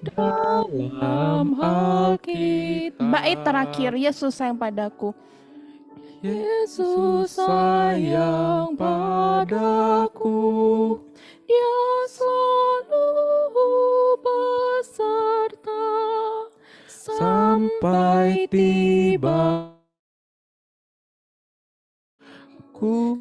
dalam Bait terakhir, Alkitab. Yesus sayang padaku. Yesus sayang padaku. Dia selalu beserta Sampai sampai tiba tiba. ku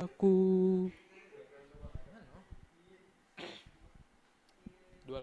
Aku. Dua.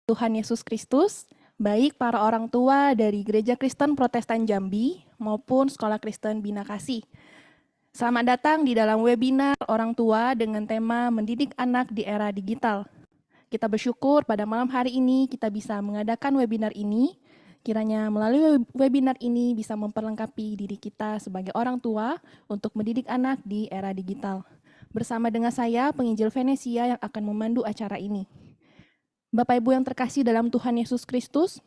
Tuhan Yesus Kristus, baik para orang tua dari Gereja Kristen Protestan Jambi maupun Sekolah Kristen Bina Kasih. Selamat datang di dalam webinar orang tua dengan tema mendidik anak di era digital. Kita bersyukur pada malam hari ini kita bisa mengadakan webinar ini. Kiranya melalui webinar ini bisa memperlengkapi diri kita sebagai orang tua untuk mendidik anak di era digital. Bersama dengan saya, penginjil Venesia yang akan memandu acara ini. Bapak Ibu yang terkasih dalam Tuhan Yesus Kristus,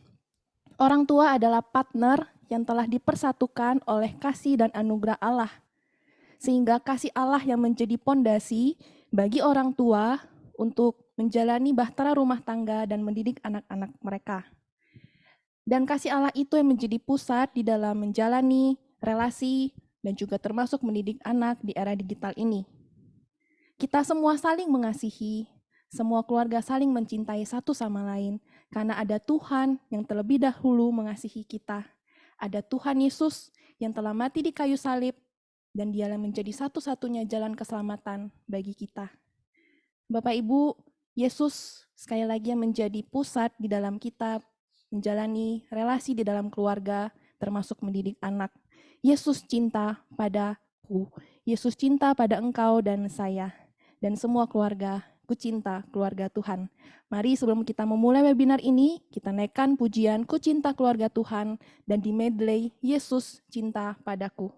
orang tua adalah partner yang telah dipersatukan oleh kasih dan anugerah Allah. Sehingga kasih Allah yang menjadi pondasi bagi orang tua untuk menjalani bahtera rumah tangga dan mendidik anak-anak mereka. Dan kasih Allah itu yang menjadi pusat di dalam menjalani relasi dan juga termasuk mendidik anak di era digital ini. Kita semua saling mengasihi, semua keluarga saling mencintai satu sama lain, karena ada Tuhan yang terlebih dahulu mengasihi kita. Ada Tuhan Yesus yang telah mati di kayu salib, dan Dialah menjadi satu-satunya jalan keselamatan bagi kita. Bapak Ibu, Yesus sekali lagi yang menjadi pusat di dalam kita menjalani relasi di dalam keluarga, termasuk mendidik anak. Yesus cinta padaku, Yesus cinta pada engkau dan saya, dan semua keluarga. Ku cinta keluarga Tuhan. Mari sebelum kita memulai webinar ini, kita naikkan pujian Ku cinta keluarga Tuhan dan di medley Yesus cinta padaku.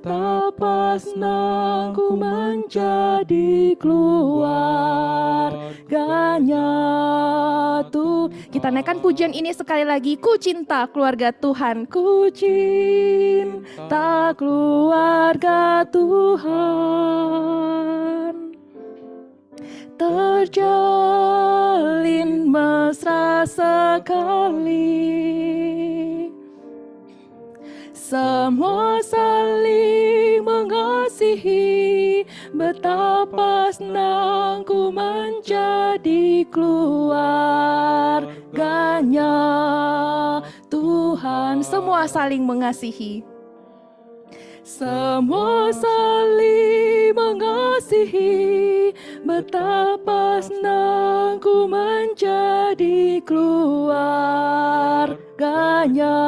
Betapa senangku menjadi keluarganya Tuhan. Kita naikkan pujian ini sekali lagi. Ku cinta keluarga Tuhan. Ku cinta keluarga Tuhan. Terjalin mesra sekali. Semua saling mengasihi, betapa senangku menjadi keluarganya Tuhan. Semua saling mengasihi. Semua saling mengasihi, betapa senangku menjadi keluarganya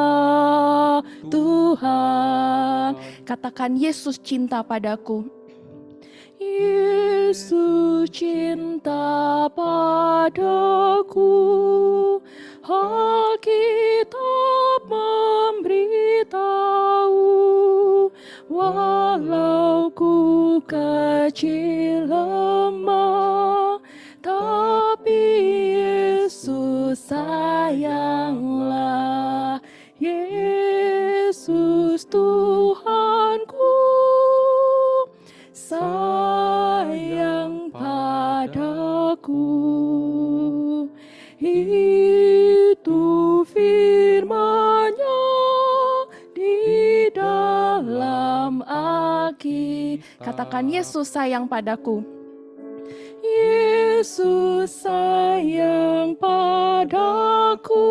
Tuhan. Katakan Yesus cinta padaku. Yesus cinta padaku. Alkitab memberitahu, walau ku kecil lemah, tapi Yesus sayanglah. Yesus Tuhanku sayang padaku. Itu firman-Nya di dalam Alkitab. Katakan Yesus sayang padaku. Yesus sayang padaku.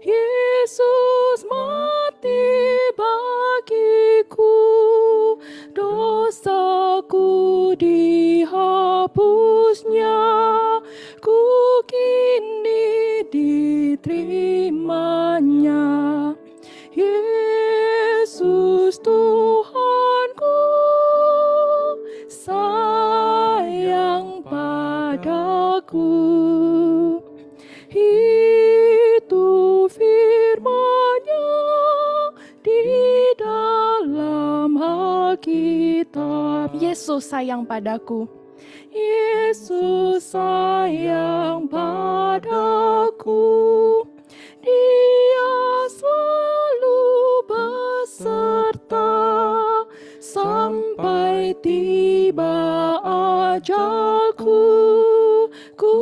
Yesus mati bagiku, dosaku dihapusnya, ku kini diterimanya. Yesus Tuhanku sayang padaku. Itu firman-Nya di dalam Alkitab. Yesus sayang padaku. Yesus sayang padaku. Dia selalu beserta sampai tiba ajalku. Ku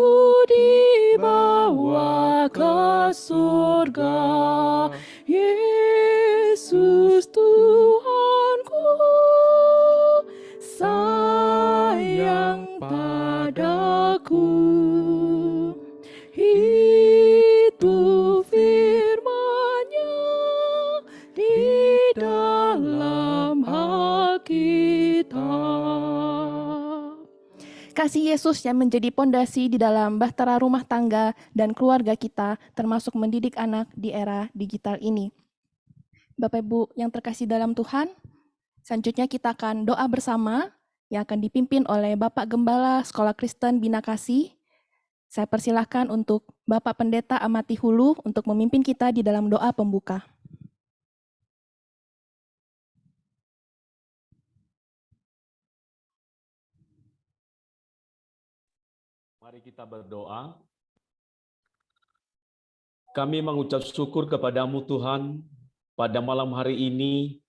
dibawa ke surga. Yesus Kasih Yesus yang menjadi pondasi di dalam bahtera rumah tangga dan keluarga kita, termasuk mendidik anak di era digital ini. Bapak Ibu yang terkasih dalam Tuhan, selanjutnya kita akan doa bersama yang akan dipimpin oleh Bapak Gembala Sekolah Kristen Bina Kasih. Saya persilahkan untuk Bapak Pendeta Amati Hulu untuk memimpin kita di dalam doa pembuka. Mari kita berdoa. Kami mengucap syukur kepadamu Tuhan, pada malam hari ini,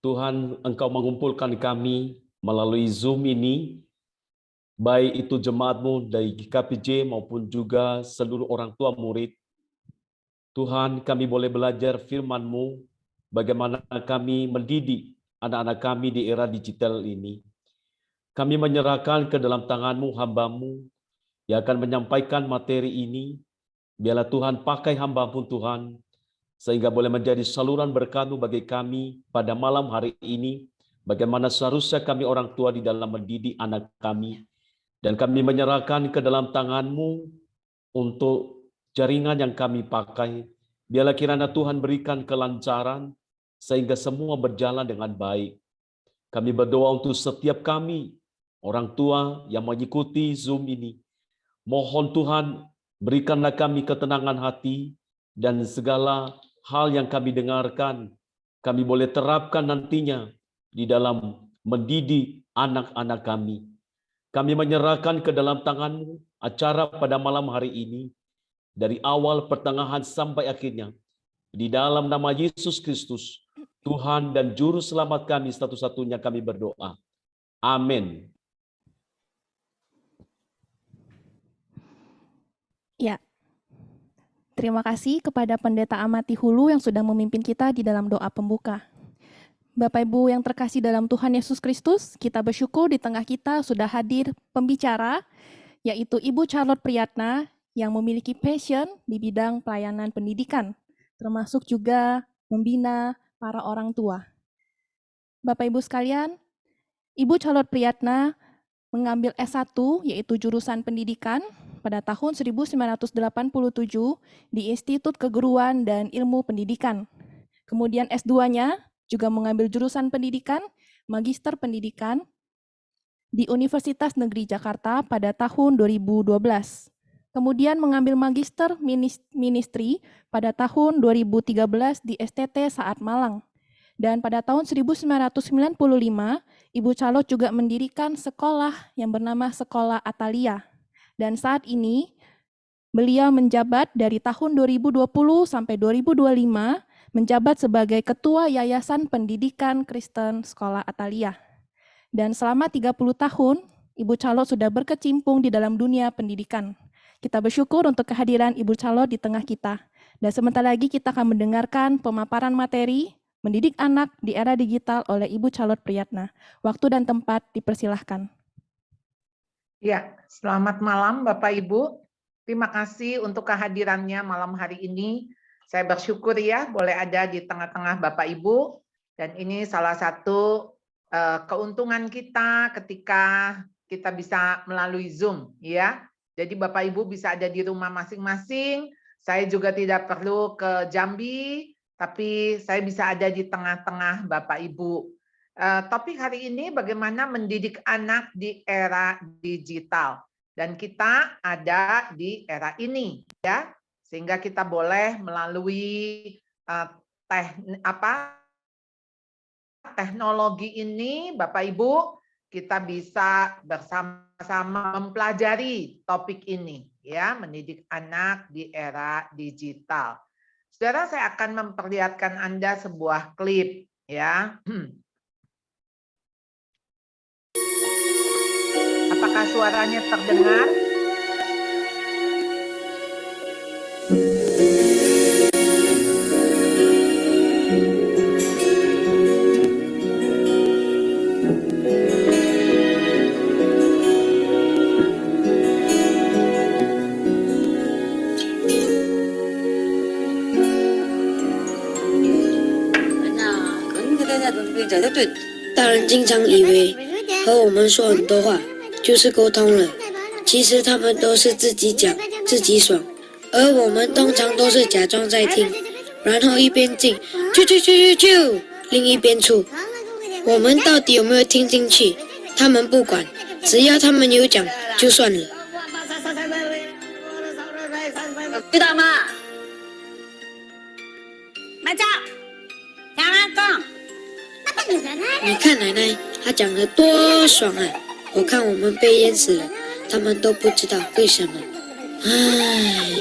Tuhan Engkau mengumpulkan kami melalui Zoom ini, baik itu jemaatmu dari GKPJ maupun juga seluruh orang tua murid. Tuhan, kami boleh belajar firman-Mu, bagaimana kami mendidik anak-anak kami di era digital ini. Kami menyerahkan ke dalam tangan-Mu hamba-Mu, yang akan menyampaikan materi ini. Biarlah Tuhan pakai hamba-Mu Tuhan, sehingga boleh menjadi saluran berkat-Mu bagi kami pada malam hari ini, bagaimana seharusnya kami orang tua di dalam mendidik anak kami. Dan kami menyerahkan ke dalam tangan-Mu untuk jaringan yang kami pakai. Biarlah kiranya Tuhan berikan kelancaran, sehingga semua berjalan dengan baik. Kami berdoa untuk setiap kami, orang tua yang mengikuti Zoom ini. Mohon Tuhan, berikanlah kami ketenangan hati dan segala hal yang kami dengarkan, kami boleh terapkan nantinya di dalam mendidik anak-anak kami. Kami menyerahkan ke dalam tangan-Mu acara pada malam hari ini, dari awal, pertengahan, sampai akhirnya. Di dalam nama Yesus Kristus, Tuhan dan Juru Selamat kami satu-satunya kami berdoa. Amin. Ya, terima kasih kepada Pendeta Amati Hulu yang sudah memimpin kita di dalam doa pembuka. Bapak Ibu yang terkasih dalam Tuhan Yesus Kristus, kita bersyukur di tengah kita sudah hadir pembicara, yaitu Ibu Charlotte Priyatna yang memiliki passion di bidang pelayanan pendidikan, termasuk juga membina para orang tua. Bapak Ibu sekalian, Ibu Charlotte Priyatna mengambil S1 yaitu jurusan pendidikan pada tahun 1987 di Institut Keguruan dan Ilmu Pendidikan. Kemudian S2-nya juga mengambil jurusan pendidikan, Magister Pendidikan di Universitas Negeri Jakarta pada tahun 2012. Kemudian mengambil Magister Ministry pada tahun 2013 di STT Saat Malang. Dan pada tahun 1995, Ibu Charlotte juga mendirikan sekolah yang bernama Sekolah Atalia. Dan saat ini, beliau menjabat dari tahun 2020 sampai 2025, menjabat sebagai Ketua Yayasan Pendidikan Kristen Sekolah Atalia. Dan selama 30 tahun, Ibu Charlotte sudah berkecimpung di dalam dunia pendidikan. Kita bersyukur untuk kehadiran Ibu Charlotte di tengah kita. Dan sebentar lagi kita akan mendengarkan pemaparan materi mendidik anak di era digital oleh Ibu Charlotte Priyatna. Waktu dan tempat dipersilahkan. Ya, selamat malam Bapak Ibu. Terima kasih untuk kehadirannya malam hari ini. Saya bersyukur ya boleh ada di tengah-tengah Bapak Ibu. Dan ini salah satu keuntungan kita ketika kita bisa melalui Zoom, ya. Jadi Bapak Ibu bisa ada di rumah masing-masing. Saya juga tidak perlu ke Jambi, tapi saya bisa ada di tengah-tengah Bapak Ibu. Topik hari ini bagaimana mendidik anak di era digital. Dan kita ada di era ini, ya. Sehingga kita boleh melalui teknologi ini, Bapak Ibu, kita bisa bersama-sama mempelajari topik ini, ya, mendidik anak di era digital. Saudara, saya akan memperlihatkan Anda sebuah klip, ya. Apakah suaranya terdengar?大人经常以为和我们说很多话，就是沟通了。其实他们都是自己讲自己爽，而我们通常都是假装在听，然后一边进啾，另一边出。我们到底有没有听进去？他们不管，只要他们有讲就算了。知道吗？马甲，讲啊讲。你看奶奶，她讲得多爽啊！我看我们被淹死了，他们都不知道为什么。唉，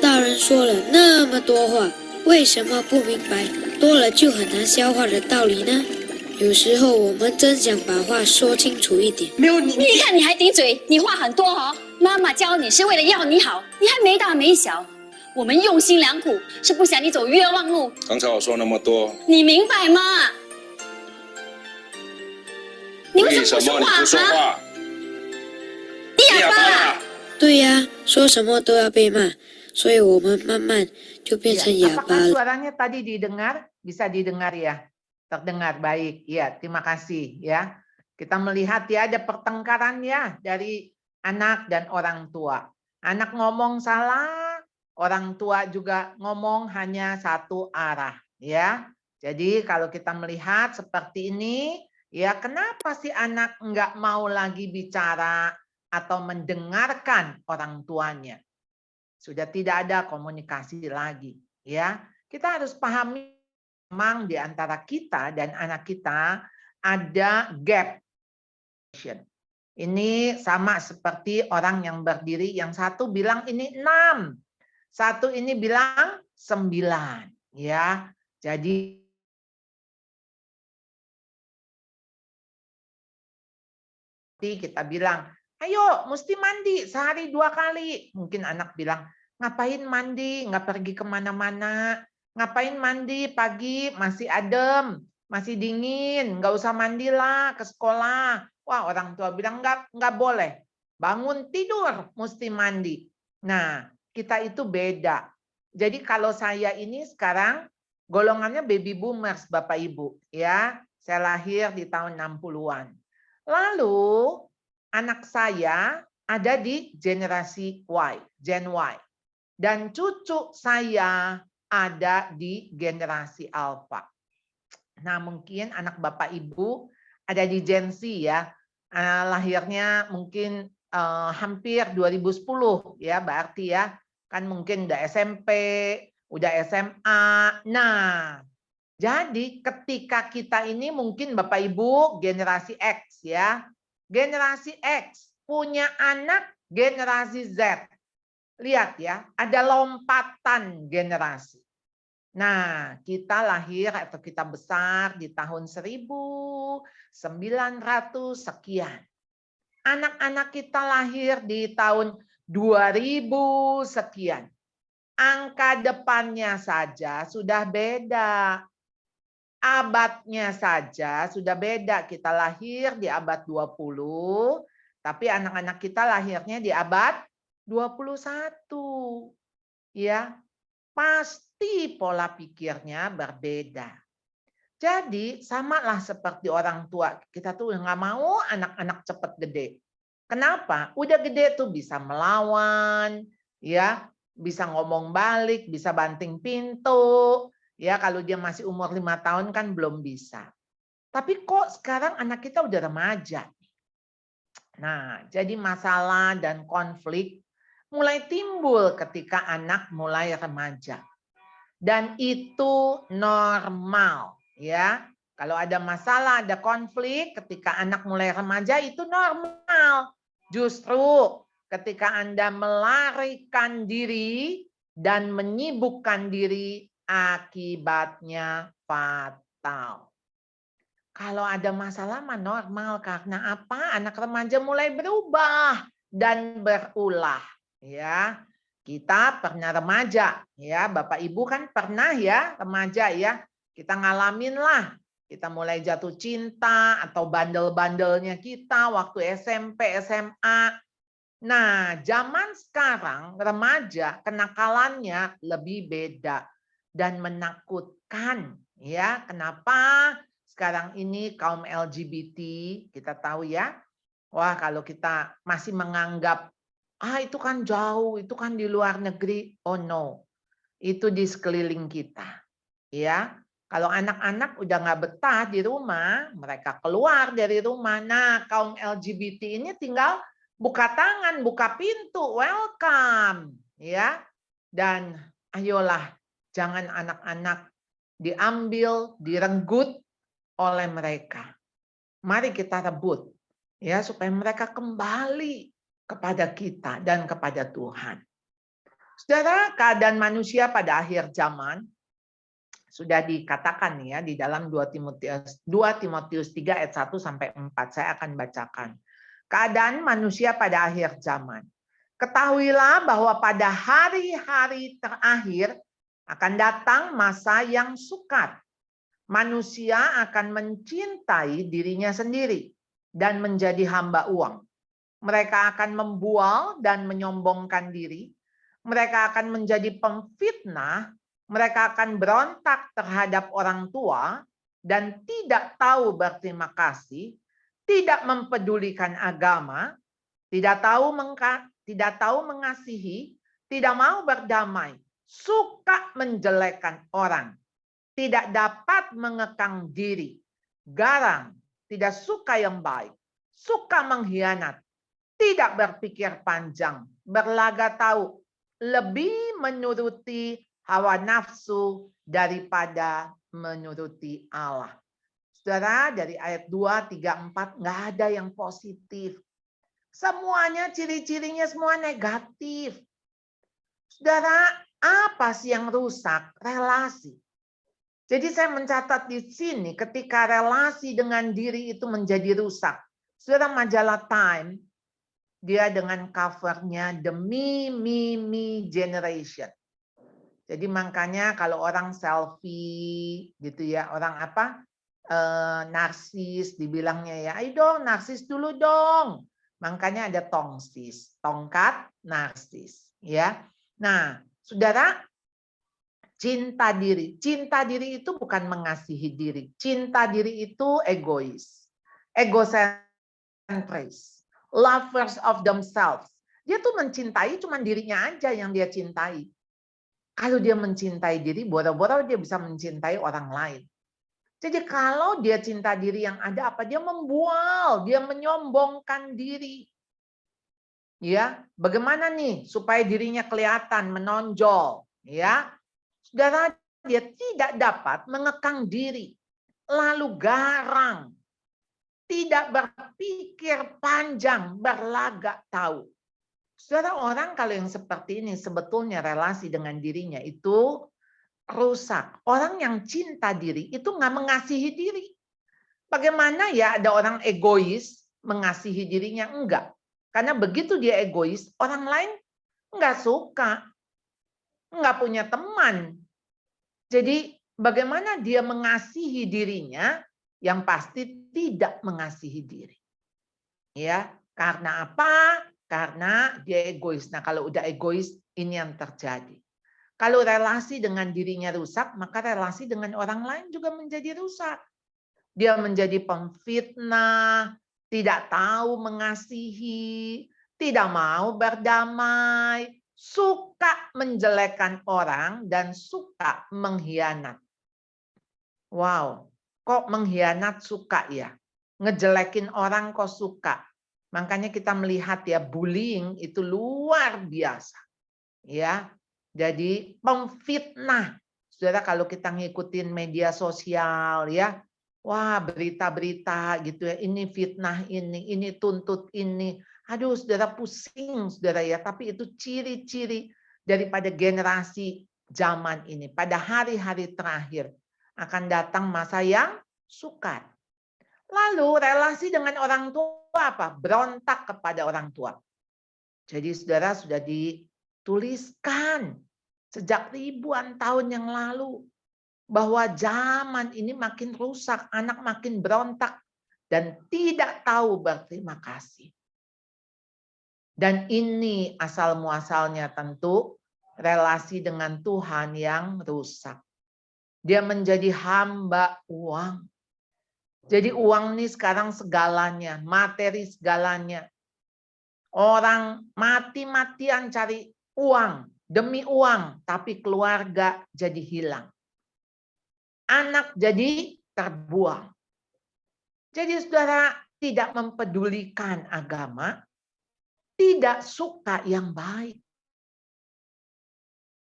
大人说了那么多话，为什么不明白多了就很难消化的道理呢？有时候我们真想把话说清楚一点。没有你看你还顶嘴，你话很多哦。妈妈教你是为了要你好，你还没大没小。我们用心良苦，是不想你走冤枉路。刚才我说那么多，你明白吗？你为什么不说话你不说话？啊？你哑巴！对呀，说什么都要被骂，所以我们慢慢就变成哑巴 Apakah 了。 suaranya tadi didengar? Bisa didengar ya? Terdengar baik. Ya, terima kasih ya. Kita melihat ya ada pertengkaran ya dari anak dan orang tua. Anak ngomong salah, orang tua juga ngomong hanya satu arah ya. Jadi kalau kita melihat seperti ini, ya kenapa sih anak enggak mau lagi bicara atau mendengarkan orang tuanya? Sudah tidak ada komunikasi lagi ya. Kita harus pahami memang di antara kita dan anak kita ada gap. Ini sama seperti orang yang berdiri, yang satu bilang ini 6, satu ini bilang 9 ya. Jadi kita bilang, ayo mesti mandi sehari 2 kali. Mungkin anak bilang, ngapain mandi, nggak pergi kemana-mana. Ngapain mandi pagi, masih adem, masih dingin, nggak usah mandilah ke sekolah. Wah, orang tua bilang nggak boleh. Bangun tidur, mesti mandi. Nah, kita itu beda. Jadi kalau saya ini sekarang golongannya baby boomers, Bapak Ibu. Ya, saya lahir di tahun 60-an. Lalu anak saya ada di generasi Y, Gen Y. Dan cucu saya ada di generasi Alpha. Nah, mungkin anak Bapak Ibu ada di Gen Z ya. Lahirnya mungkin hampir 2010 ya, berarti ya. Kan mungkin udah SMP, udah SMA. Nah, jadi ketika kita ini mungkin Bapak Ibu generasi X ya. Generasi X punya anak generasi Z. Lihat ya, ada lompatan generasi. Nah, kita lahir atau kita besar di tahun 1900 sekian. Anak-anak kita lahir di tahun 2000 sekian. Angka depannya saja sudah beda. Abadnya saja sudah beda. Kita lahir di abad 20, tapi anak-anak kita lahirnya di abad 21. Ya, pasti pola pikirnya berbeda. Jadi samalah seperti orang tua. Kita tuh nggak mau anak-anak cepat gede. Kenapa? Udah gede tuh bisa melawan, ya, bisa ngomong balik, bisa banting pintu. Ya, kalau dia masih umur 5 tahun kan belum bisa. Tapi kok sekarang anak kita udah remaja. Nah, jadi masalah dan konflik mulai timbul ketika anak mulai remaja. Dan itu normal, ya. Kalau ada masalah, ada konflik ketika anak mulai remaja itu normal. Justru ketika Anda melarikan diri dan menyibukkan diri, akibatnya fatal. Kalau ada masalah mah normal, karena apa? Anak remaja mulai berubah dan berulah. Ya, kita pernah remaja, ya, Bapak Ibu kan pernah ya remaja ya. Kita ngalamin lah, kita mulai jatuh cinta atau bandel-bandelnya kita waktu SMP, SMA. Nah, zaman sekarang remaja kenakalannya lebih beda dan menakutkan, ya. Kenapa? sekarang ini kaum LGBT, kita tahu ya, wah kalau kita masih menganggap, itu kan jauh, itu kan di luar negeri. Oh no, itu di sekeliling kita. Ya, kalau anak-anak udah nggak betah di rumah, mereka keluar dari rumah. Nah, kaum LGBT ini tinggal buka tangan, buka pintu, welcome. Ya, dan ayolah, jangan anak-anak diambil, direnggut oleh mereka. Mari kita rebut ya supaya mereka kembali kepada kita dan kepada Tuhan. Saudara, keadaan manusia pada akhir zaman sudah dikatakan ya di dalam 2 Timotius 3 ayat 1 sampai 4. Saya akan bacakan. Keadaan manusia pada akhir zaman. Ketahuilah bahwa pada hari-hari terakhir akan datang masa yang sukar. Manusia akan mencintai dirinya sendiri dan menjadi hamba uang. Mereka akan membual dan menyombongkan diri. Mereka akan menjadi pemfitnah. Mereka akan berontak terhadap orang tua dan tidak tahu berterima kasih, tidak mempedulikan agama, tidak tahu mengasihi, tidak mau berdamai, suka menjelekkan orang, tidak dapat mengekang diri, garang, tidak suka yang baik, suka mengkhianat, tidak berpikir panjang, berlaga tahu, lebih menuruti hawa nafsu daripada menuruti Allah. Saudara, dari ayat 2, 3, 4 nggak ada yang positif. Semuanya ciri-cirinya semua negatif. Saudara, apa sih yang rusak? Relasi. Jadi saya mencatat di sini ketika relasi dengan diri itu menjadi rusak. Saudara, majalah Time, dia dengan covernya The Me Generation. Jadi makanya kalau orang selfie gitu ya, orang narsis dibilangnya ya, ayo dong narsis dulu dong. Makanya ada tongsis, tongkat narsis ya. Nah, Saudara, cinta diri itu bukan mengasihi diri. Cinta diri itu egois, egocentris, lovers of themselves. Dia tuh mencintai cuma dirinya aja yang dia cintai. Kalau dia mencintai diri, boro-boro dia bisa mencintai orang lain. Jadi kalau dia cinta diri yang ada apa? Dia membual, dia menyombongkan diri. Ya, bagaimana nih supaya dirinya kelihatan, menonjol, ya? Saudara, dia tidak dapat mengekang diri, lalu garang, tidak berpikir panjang, berlagak tahu. Saudara, orang kalau yang seperti ini sebetulnya relasi dengan dirinya itu rusak. Orang yang cinta diri itu nggak mengasihi diri. Bagaimana ya ada orang egois mengasihi dirinya? Enggak. Karena begitu dia egois, orang lain nggak suka. Nggak punya teman. Jadi bagaimana dia mengasihi dirinya? Yang pasti tidak mengasihi diri. Ya, karena apa? Karena dia egois. Nah, kalau udah egois, ini yang terjadi. Kalau relasi dengan dirinya rusak, maka relasi dengan orang lain juga menjadi rusak. Dia menjadi pemfitnah, tidak tahu mengasihi, tidak mau berdamai, suka menjelekkan orang, dan suka mengkhianat. Wow, kok mengkhianat suka ya? Ngejelekin orang kok suka? Makanya kita melihat ya bullying itu luar biasa. Ya. Jadi pemfitnah. Saudara, kalau kita ngikutin media sosial ya, wah berita-berita gitu ya, ini fitnah ini tuntut ini. Aduh, saudara pusing saudara ya, tapi itu ciri-ciri daripada generasi zaman ini. Pada hari-hari terakhir akan datang masa yang sukar. Lalu relasi dengan orang tua apa? Berontak kepada orang tua. Jadi saudara sudah dituliskan sejak ribuan tahun yang lalu bahwa zaman ini makin rusak, anak makin berontak dan tidak tahu berterima kasih. Dan ini asal muasalnya tentu relasi dengan Tuhan yang rusak. Dia menjadi hamba uang. Jadi uang nih sekarang segalanya, materi segalanya. Orang mati-matian cari uang, demi uang, tapi keluarga jadi hilang. Anak jadi terbuang. Jadi saudara tidak mempedulikan agama, tidak suka yang baik.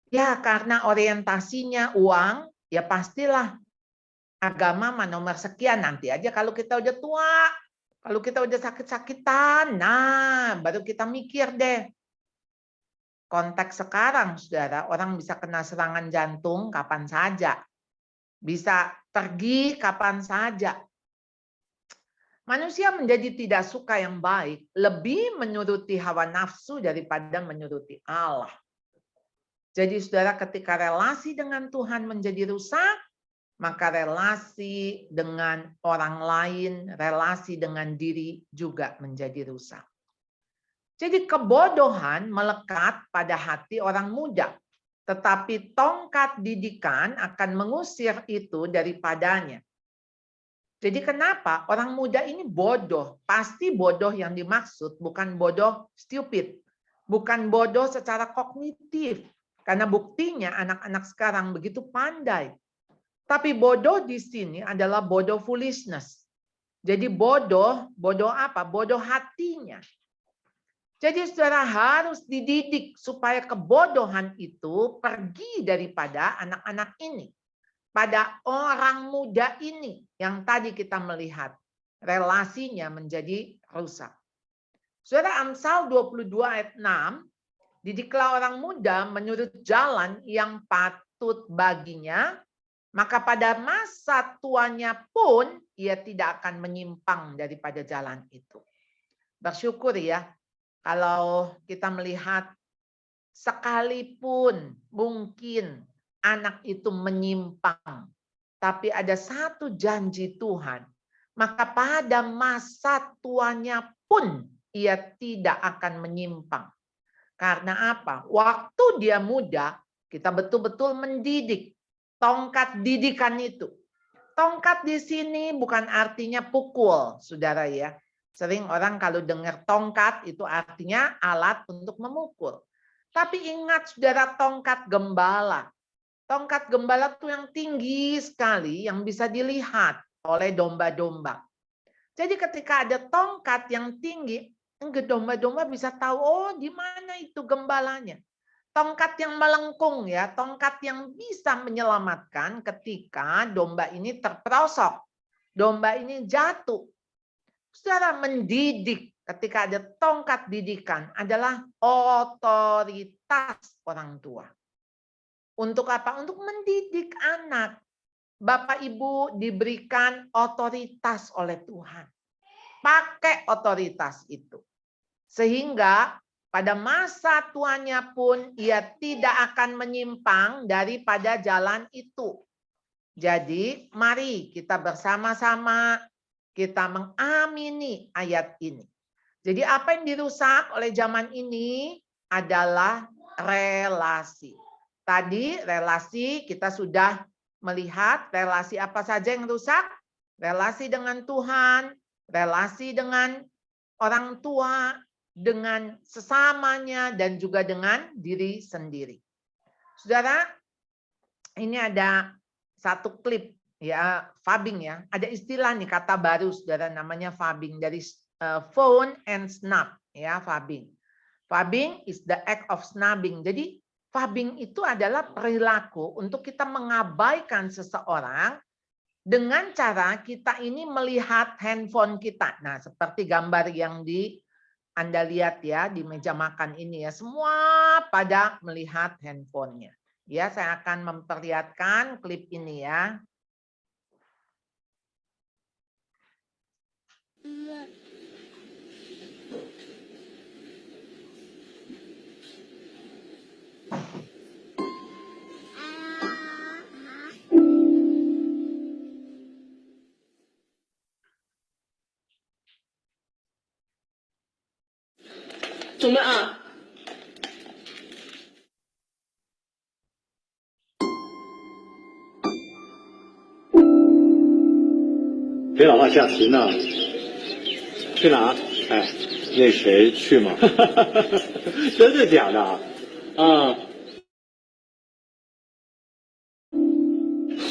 Ya karena orientasinya uang, ya pastilah agama nomor sekian. Nanti aja kalau kita udah tua, kalau kita udah sakit-sakitan, nah baru kita mikir deh. Konteks sekarang, saudara, orang bisa kena serangan jantung kapan saja. Bisa pergi kapan saja. Manusia menjadi tidak suka yang baik, lebih menuruti hawa nafsu daripada menuruti Allah. Jadi saudara, ketika relasi dengan Tuhan menjadi rusak, maka relasi dengan orang lain, relasi dengan diri juga menjadi rusak. Jadi kebodohan melekat pada hati orang muda, tetapi tongkat didikan akan mengusir itu daripadanya. Jadi kenapa orang muda ini bodoh? Pasti bodoh yang dimaksud bukan bodoh stupid, bukan bodoh secara kognitif. Karena buktinya anak-anak sekarang begitu pandai. Tapi bodoh di sini adalah bodoh foolishness. Jadi bodoh apa? Bodoh hatinya. Jadi saudara harus dididik supaya kebodohan itu pergi daripada anak-anak ini. Pada orang muda ini yang tadi kita melihat relasinya menjadi rusak. Saudara, Amsal 22 ayat 6, didiklah orang muda menurut jalan yang patut baginya, maka pada masa tuanya pun ia tidak akan menyimpang daripada jalan itu. Bersyukur ya, kalau kita melihat sekalipun mungkin anak itu menyimpang, tapi ada satu janji Tuhan, maka pada masa tuanya pun ia tidak akan menyimpang. Karena apa? Waktu dia muda, kita betul-betul mendidik. Tongkat didikan itu. Tongkat di sini bukan artinya pukul, saudara ya. Sering orang kalau dengar tongkat itu artinya alat untuk memukul. Tapi ingat saudara, tongkat gembala. Tongkat gembala itu yang tinggi sekali, yang bisa dilihat oleh domba-domba. Jadi ketika ada tongkat yang tinggi, domba-domba bisa tahu, oh di mana itu gembalanya. Tongkat yang melengkung ya, tongkat yang bisa menyelamatkan ketika domba ini terperosok. Domba ini jatuh. Saudara, mendidik ketika ada tongkat didikan adalah otoritas orang tua. Untuk apa? Untuk mendidik anak. Bapak Ibu diberikan otoritas oleh Tuhan. Pakai otoritas itu. Sehingga pada masa tuanya pun ia tidak akan menyimpang daripada jalan itu. Jadi mari kita bersama-sama kita mengamini ayat ini. Jadi apa yang dirusak oleh zaman ini adalah relasi. Tadi relasi kita sudah melihat relasi apa saja yang rusak. Relasi dengan Tuhan, relasi dengan orang tua, dengan sesamanya, dan juga dengan diri sendiri. Saudara, ini ada satu klip ya, fubbing ya. Ada istilah nih, kata baru saudara, namanya fubbing, dari phone and snub ya, fubbing. Fubbing is the act of snubbing. Jadi fubbing itu adalah perilaku untuk kita mengabaikan seseorang dengan cara kita ini melihat handphone kita. Nah, seperti gambar yang Anda lihat ya di meja makan ini ya, semua pada melihat handphonenya. Ya, saya akan memperlihatkan klip ini ya. 陪老爸下棋呢。去哪？哎，那谁去吗？真的假的？啊，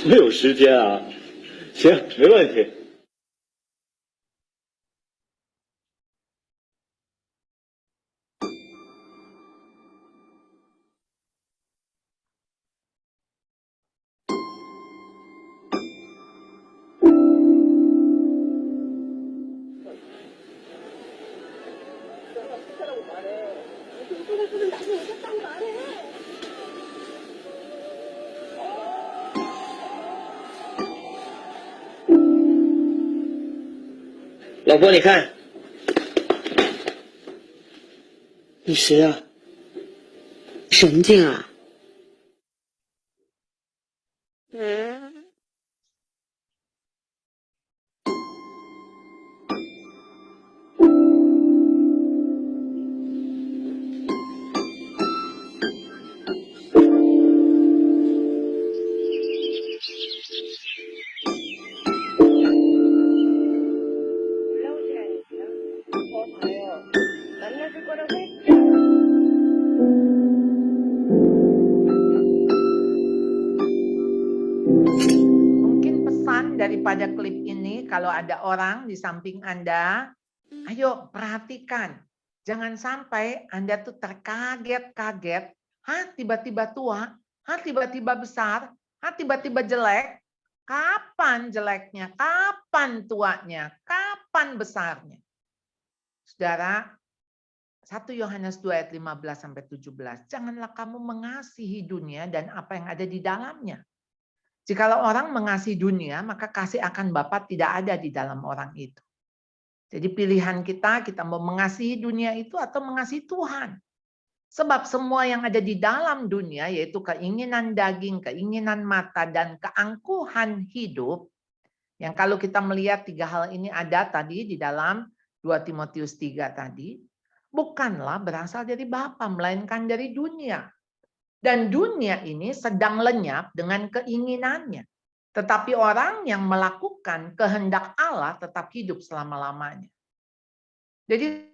没有时间啊。行，没问题。老婆，你看，你谁啊？神经啊！Mungkin pesan daripada klip ini, kalau ada orang di samping Anda, ayo perhatikan. Jangan sampai Anda tuh terkaget-kaget, tiba-tiba tua, tiba-tiba besar, tiba-tiba jelek. Kapan jeleknya? Kapan tuanya? Kapan besarnya? Saudara, 1 Yohanes 2 ayat 15-17. Janganlah kamu mengasihi dunia dan apa yang ada di dalamnya. Jikalau orang mengasihi dunia, maka kasih akan Bapa tidak ada di dalam orang itu. Jadi pilihan kita mau mengasihi dunia itu atau mengasihi Tuhan. Sebab semua yang ada di dalam dunia, yaitu keinginan daging, keinginan mata, dan keangkuhan hidup, yang kalau kita melihat 3 hal ini ada tadi di dalam 2 Timotius 3 tadi, bukanlah berasal dari Bapa, melainkan dari dunia. Dan dunia ini sedang lenyap dengan keinginannya. Tetapi orang yang melakukan kehendak Allah tetap hidup selama-lamanya. Jadi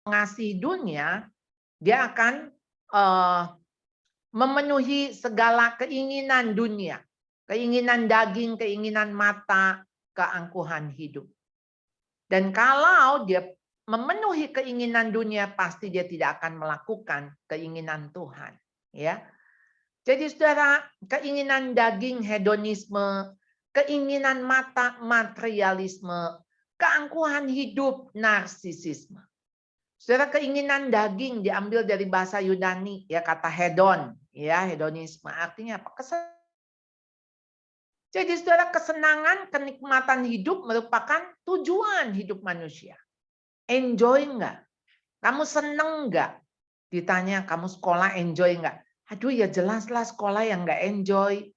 mengasihi dunia, dia akan memenuhi segala keinginan dunia. Keinginan daging, keinginan mata, keangkuhan hidup. Dan kalau dia memenuhi keinginan dunia, pasti dia tidak akan melakukan keinginan Tuhan. Ya, jadi saudara, keinginan daging, hedonisme, keinginan mata, materialisme, keangkuhan hidup, narsisisme. Saudara, keinginan daging diambil dari bahasa Yunani, ya, kata hedon, ya, hedonisme. Artinya apa? Jadi saudara, kesenangan, kenikmatan hidup merupakan tujuan hidup manusia. Enjoy enggak? Kamu seneng enggak? Ditanya, kamu sekolah enjoy enggak? Aduh, ya jelaslah sekolah yang enggak enjoy.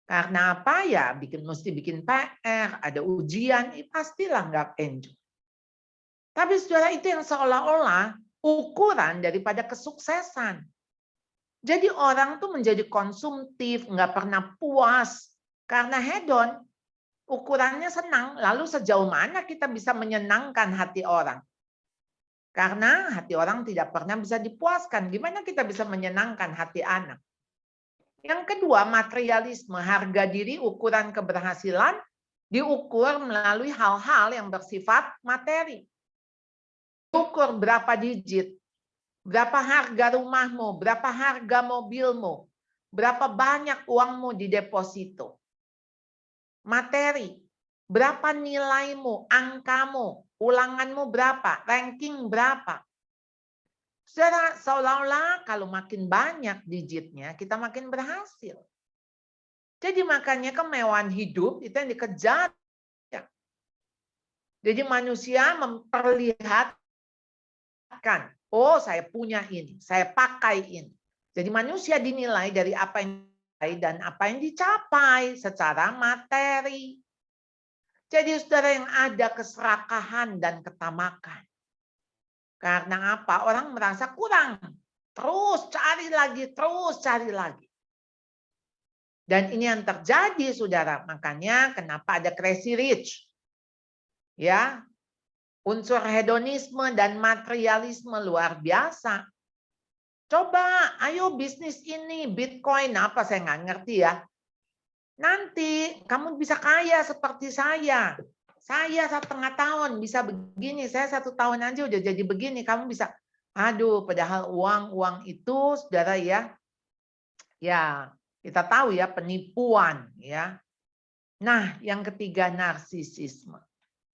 Karena apa ya? Mesti bikin PR, ada ujian, pastilah enggak enjoy. Tapi saudara, itu yang seolah-olah ukuran daripada kesuksesan. Jadi orang tuh menjadi konsumtif, enggak pernah puas. Karena hedon, ukurannya senang. Lalu sejauh mana kita bisa menyenangkan hati orang? Karena hati orang tidak pernah bisa dipuaskan. Gimana kita bisa menyenangkan hati anak? Yang kedua, materialisme. Harga diri, ukuran keberhasilan diukur melalui hal-hal yang bersifat materi. Ukur berapa digit, berapa harga rumahmu, berapa harga mobilmu, berapa banyak uangmu di deposito. Materi, berapa nilaimu, angkamu, ulanganmu berapa, ranking berapa. Saudara, seolah-olah kalau makin banyak digitnya, kita makin berhasil. Jadi makanya kemewahan hidup itu yang dikejar. Jadi manusia memperlihatkan, oh saya punya ini, saya pakai ini. Jadi manusia dinilai dari apa yang dan apa yang dicapai secara materi. Jadi saudara, yang ada keserakahan dan ketamakan. Karena apa? Orang merasa kurang. Terus cari lagi, terus cari lagi. Dan ini yang terjadi, saudara. Makanya kenapa ada crazy rich. Ya, unsur hedonisme dan materialisme luar biasa. Coba, ayo bisnis ini, Bitcoin, apa saya nggak ngerti ya. Nanti kamu bisa kaya seperti saya. Saya 1,5 tahun bisa begini, saya 1 tahun aja udah jadi begini. Kamu bisa, aduh, padahal uang itu, saudara ya, kita tahu ya penipuan ya. Nah, yang ketiga narsisisme.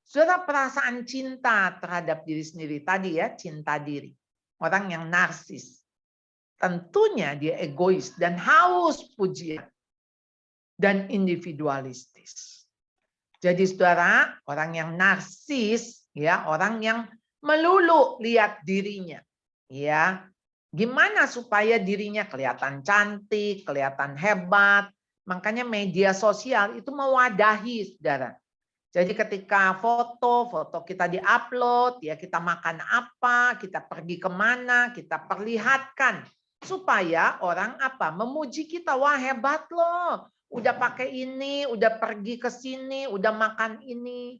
Saudara, perasaan cinta terhadap diri sendiri tadi ya, cinta diri. Orang yang narsis. Tentunya dia egois dan haus pujian dan individualistis. Jadi saudara, orang yang narsis ya, orang yang melulu lihat dirinya. Ya. Gimana supaya dirinya kelihatan cantik, kelihatan hebat. Makanya media sosial itu mewadahi, saudara. Jadi ketika foto kita diupload, ya kita makan apa, kita pergi kemana, kita perlihatkan. Supaya orang apa? Memuji kita, wah hebat loh. Udah pakai ini, udah pergi ke sini, udah makan ini.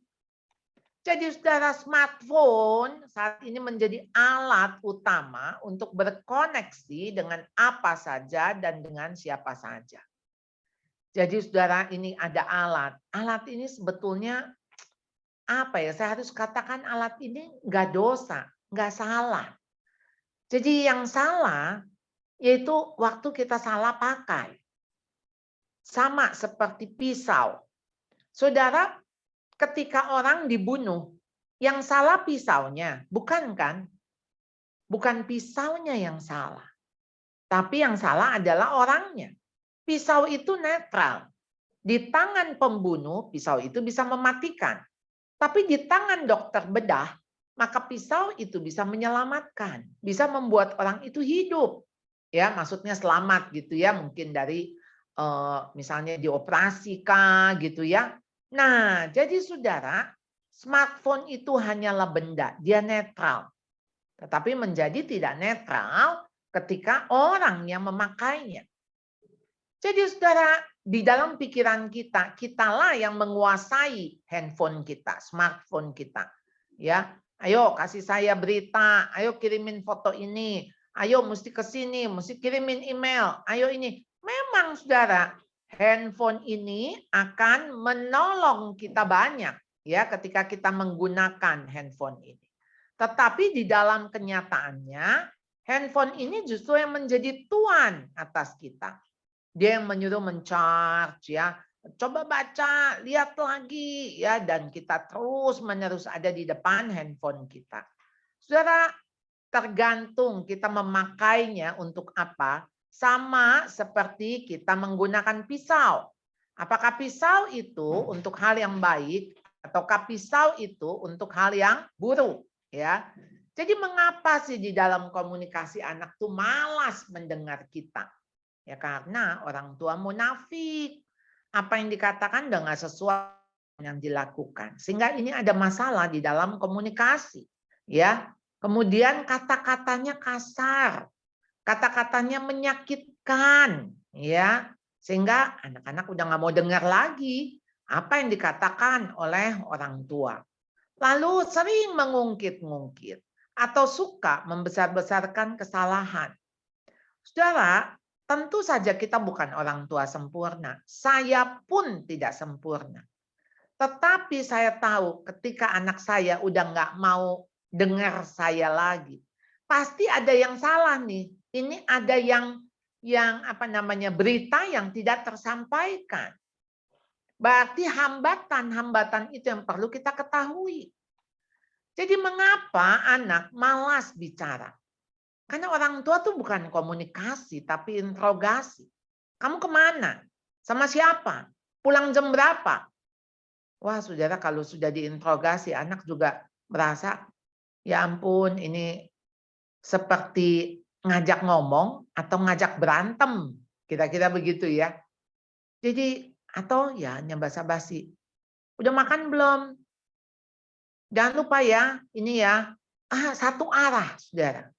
Jadi saudara, smartphone saat ini menjadi alat utama untuk berkoneksi dengan apa saja dan dengan siapa saja. Jadi saudara, ini ada alat. Alat ini sebetulnya apa ya? Saya harus katakan alat ini nggak dosa, nggak salah. Jadi yang salah yaitu waktu kita salah pakai. Sama seperti pisau. Saudara, ketika orang dibunuh, yang salah pisaunya, bukan kan? Bukan pisaunya yang salah. Tapi yang salah adalah orangnya. Pisau itu netral. Di tangan pembunuh, pisau itu bisa mematikan. Tapi di tangan dokter bedah, maka pisau itu bisa menyelamatkan. Bisa membuat orang itu hidup. Ya, maksudnya selamat gitu ya. Mungkin dari misalnya dioperasi kah gitu ya. Nah, jadi saudara, smartphone itu hanyalah benda, dia netral. Tetapi menjadi tidak netral ketika orang yang memakainya. Jadi saudara, di dalam pikiran kita, kitalah yang menguasai handphone kita, smartphone kita. Ya, ayo kasih saya berita, ayo kirimin foto ini, ayo mesti ke sini, mesti kirimin email, ayo ini. Memang saudara, handphone ini akan menolong kita banyak ya ketika kita menggunakan handphone ini. Tetapi di dalam kenyataannya, handphone ini justru yang menjadi tuan atas kita. Dia yang menyuruh mencharge ya. Coba baca, lihat lagi ya, dan kita terus-menerus ada di depan handphone kita. Saudara, tergantung kita memakainya untuk apa. Sama seperti kita menggunakan pisau. Apakah pisau itu untuk hal yang baik ataukah pisau itu untuk hal yang buruk, ya? Jadi mengapa sih di dalam komunikasi anak tuh malas mendengar kita? Ya karena orang tua munafik. Apa yang dikatakan dengan sesuatu yang dilakukan. Sehingga ini ada masalah di dalam komunikasi, ya. Kemudian kata-katanya kasar. Kata-katanya menyakitkan, ya, sehingga anak-anak udah nggak mau dengar lagi apa yang dikatakan oleh orang tua. Lalu sering mengungkit-ungkit atau suka membesar-besarkan kesalahan. Saudara, tentu saja kita bukan orang tua sempurna. Saya pun tidak sempurna. Tetapi saya tahu ketika anak saya udah nggak mau dengar saya lagi, pasti ada yang salah nih. Ini ada yang apa namanya berita yang tidak tersampaikan. Berarti hambatan-hambatan itu yang perlu kita ketahui. Jadi mengapa anak malas bicara? Karena orang tua tuh bukan komunikasi tapi interogasi. Kamu kemana? Sama siapa? Pulang jam berapa? Wah, saudara, kalau sudah diinterogasi anak juga merasa ya ampun, ini seperti ngajak ngomong atau ngajak berantem, kira-kira begitu ya. Jadi atau ya hanya basa-basi. Udah makan belum? Jangan lupa ya, ini ya, satu arah, saudara.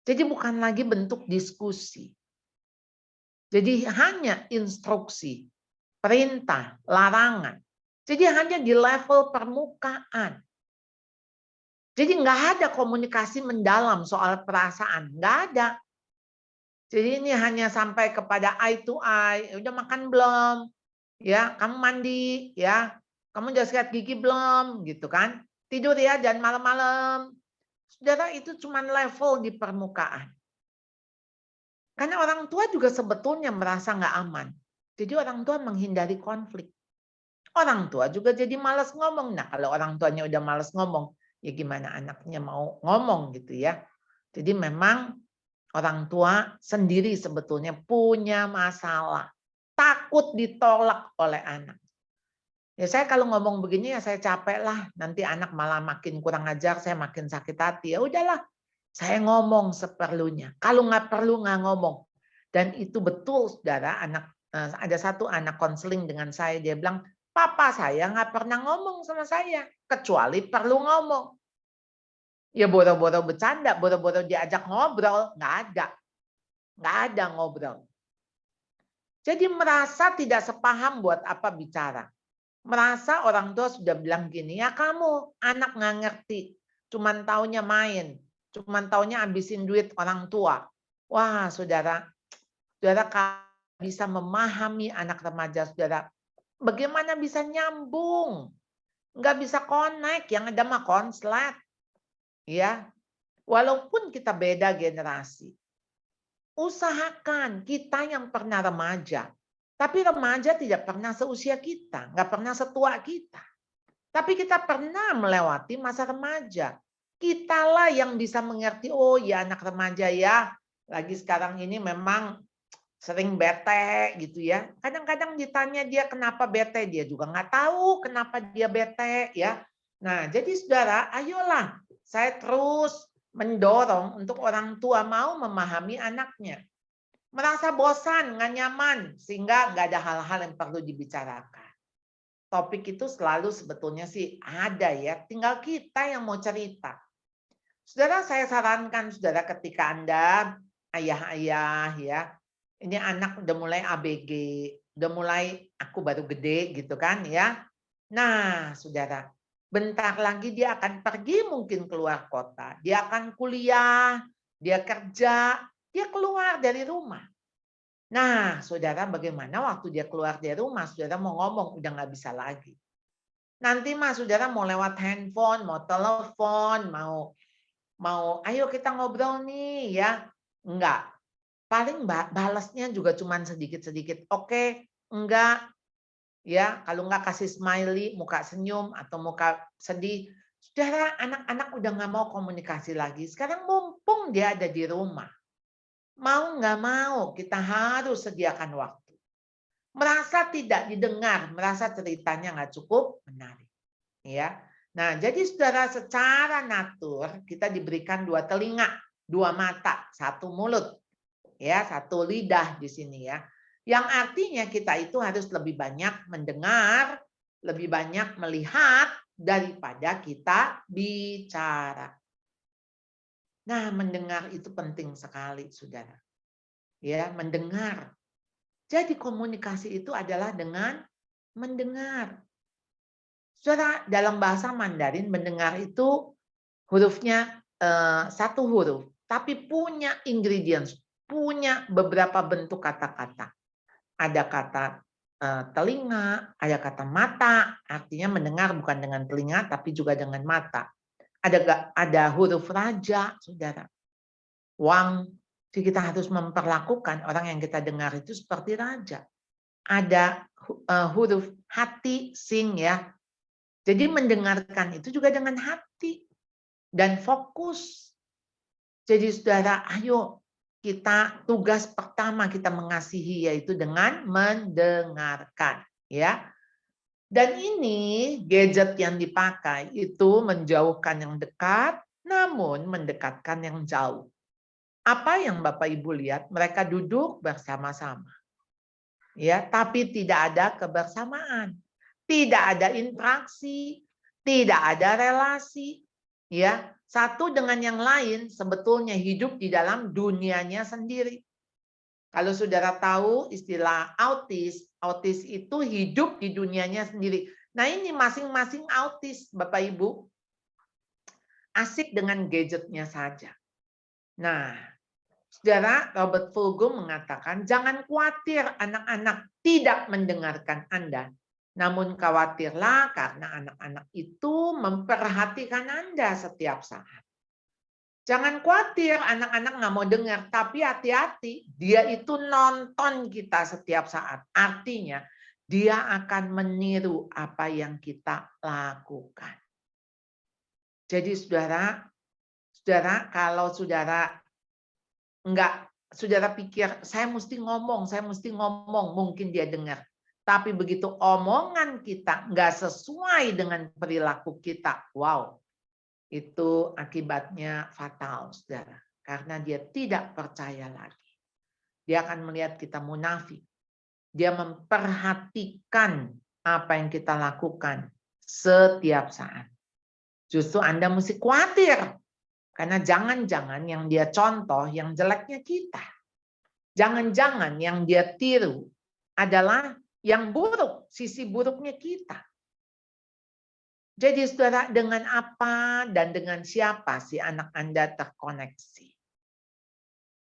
Jadi bukan lagi bentuk diskusi. Jadi hanya instruksi, perintah, larangan. Jadi hanya di level permukaan. Jadi nggak ada komunikasi mendalam soal perasaan, nggak ada. Jadi ini hanya sampai kepada eye to eye, udah makan belum? Ya, kamu mandi, ya. Kamu udah sikat gigi belum? Gitu kan. Tidur ya, dan malam-malam. Saudara, itu cuma level di permukaan. Karena orang tua juga sebetulnya merasa nggak aman. Jadi orang tua menghindari konflik. Orang tua juga jadi malas ngomong. Nah, kalau orang tuanya udah malas ngomong, ya gimana anaknya mau ngomong gitu ya. Jadi memang orang tua sendiri sebetulnya punya masalah. Takut ditolak oleh anak. Ya saya kalau ngomong begini ya saya capek lah. Nanti anak malah makin kurang ajar, saya makin sakit hati. Ya udahlah, saya ngomong seperlunya. Kalau nggak perlu nggak ngomong. Dan itu betul, saudara. Ada satu anak konseling dengan saya, dia bilang, papa saya nggak pernah ngomong sama saya, kecuali perlu ngomong. Ya boro-boro bercanda, boro-boro diajak ngobrol, nggak ada ngobrol. Jadi merasa tidak sepaham buat apa bicara. Merasa orang tua sudah bilang gini, ya kamu anak nggak ngerti, cuman taunya main, cuman taunya habisin duit orang tua. Wah saudara bisa memahami anak remaja saudara, bagaimana bisa nyambung, nggak bisa connect, yang ada mah konslet, ya. Walaupun kita beda generasi, usahakan kita yang pernah remaja, tapi remaja tidak pernah seusia kita, nggak pernah setua kita. Tapi kita pernah melewati masa remaja. Kitalah yang bisa mengerti, oh ya anak remaja ya, lagi sekarang ini memang sering bete gitu ya. Kadang-kadang ditanya dia kenapa bete, dia juga nggak tahu kenapa dia bete ya. Nah jadi saudara, ayolah saya terus mendorong untuk orang tua mau memahami anaknya. Merasa bosan, nggak nyaman, sehingga nggak ada hal-hal yang perlu dibicarakan. Topik itu selalu sebetulnya sih ada ya, tinggal kita yang mau cerita. Saudara, saya sarankan saudara ketika Anda ayah-ayah ya, ini anak udah mulai ABG, udah mulai aku baru gede gitu kan ya. Nah saudara, bentar lagi dia akan pergi mungkin keluar kota, dia akan kuliah, dia kerja, dia keluar dari rumah. Nah, saudara bagaimana waktu dia keluar dari rumah, saudara mau ngomong, udah nggak bisa lagi. Nanti mah saudara mau lewat handphone, mau telepon, mau ayo kita ngobrol nih ya. Enggak. Paling balasnya juga cuman sedikit-sedikit. Oke, enggak. Ya, kalau enggak kasih smiley, muka senyum atau muka sedih. Saudara, anak-anak udah nggak mau komunikasi lagi. Sekarang mumpung dia ada di rumah. Mau nggak mau, kita harus sediakan waktu. Merasa tidak didengar, merasa ceritanya nggak cukup menarik. Ya, nah jadi saudara secara natur kita diberikan 2 telinga, 2 mata, 1 mulut, ya 1 lidah di sini ya. Yang artinya kita itu harus lebih banyak mendengar, lebih banyak melihat daripada kita bicara. Nah, mendengar itu penting sekali, saudara. Ya, mendengar. Jadi komunikasi itu adalah dengan mendengar. Saudara, dalam bahasa Mandarin mendengar itu hurufnya 1 huruf, tapi punya ingredients, punya beberapa bentuk kata-kata. Ada kata telinga, ada kata mata, artinya mendengar bukan dengan telinga tapi juga dengan mata. Ada huruf raja, saudara. Wang, jadi kita harus memperlakukan orang yang kita dengar itu seperti raja. Ada huruf hati, sing ya. Jadi mendengarkan itu juga dengan hati dan fokus. Jadi saudara, ayo kita tugas pertama kita mengasihi yaitu dengan mendengarkan, ya. Dan ini gadget yang dipakai itu menjauhkan yang dekat, namun mendekatkan yang jauh. Apa yang Bapak Ibu lihat? Mereka duduk bersama-sama, ya, tapi tidak ada kebersamaan, tidak ada interaksi, tidak ada relasi, ya. Satu dengan yang lain sebetulnya hidup di dalam dunianya sendiri. Kalau saudara tahu istilah autis, autis itu hidup di dunianya sendiri. Nah ini masing-masing autis, Bapak Ibu, asik dengan gadgetnya saja. Nah, saudara Robert Fulghum mengatakan, jangan khawatir anak-anak tidak mendengarkan Anda. Namun khawatirlah karena anak-anak itu memperhatikan Anda setiap saat. Jangan khawatir anak-anak nggak mau dengar, tapi hati-hati, dia itu nonton kita setiap saat. Artinya dia akan meniru apa yang kita lakukan. Jadi saudara kalau saudara pikir saya mesti ngomong, mungkin dia dengar. Tapi begitu omongan kita nggak sesuai dengan perilaku kita, wow. Itu akibatnya fatal, saudara. Karena dia tidak percaya lagi. Dia akan melihat kita munafik. Dia memperhatikan apa yang kita lakukan setiap saat. Justru Anda mesti khawatir. Karena jangan-jangan yang dia contoh, yang jeleknya kita. Jangan-jangan yang dia tiru adalah yang buruk, sisi buruknya kita. Jadi saudara, dengan apa dan dengan siapa sih anak Anda terkoneksi?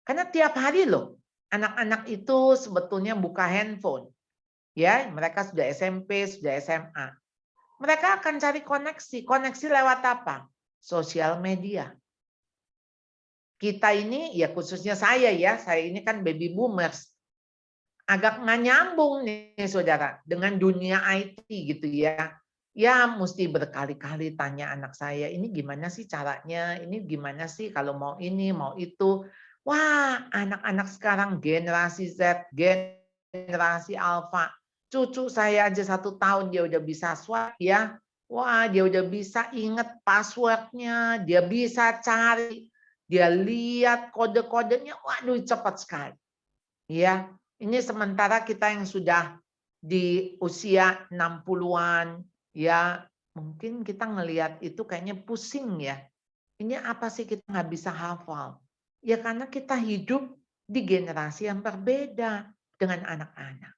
Karena tiap hari loh, anak-anak itu sebetulnya buka handphone. Ya, mereka sudah SMP, sudah SMA. Mereka akan cari koneksi. Koneksi lewat apa? Sosial media. Kita ini, ya khususnya saya ini kan baby boomers. Agak nggak nyambung nih saudara, dengan dunia IT gitu ya. Ya mesti berkali-kali tanya anak saya, ini gimana sih caranya, ini gimana sih kalau mau ini, mau itu. Wah, anak-anak sekarang generasi Z, generasi Alpha. Cucu saya aja 1 tahun dia udah bisa swipe ya. Wah, dia udah bisa inget passwordnya, dia bisa cari, dia lihat kode-kodenya, waduh cepat sekali. Ya, ini sementara kita yang sudah di usia 60-an, ya mungkin kita ngelihat itu kayaknya pusing ya. Ini apa sih kita nggak bisa hafal? Ya karena kita hidup di generasi yang berbeda dengan anak-anak.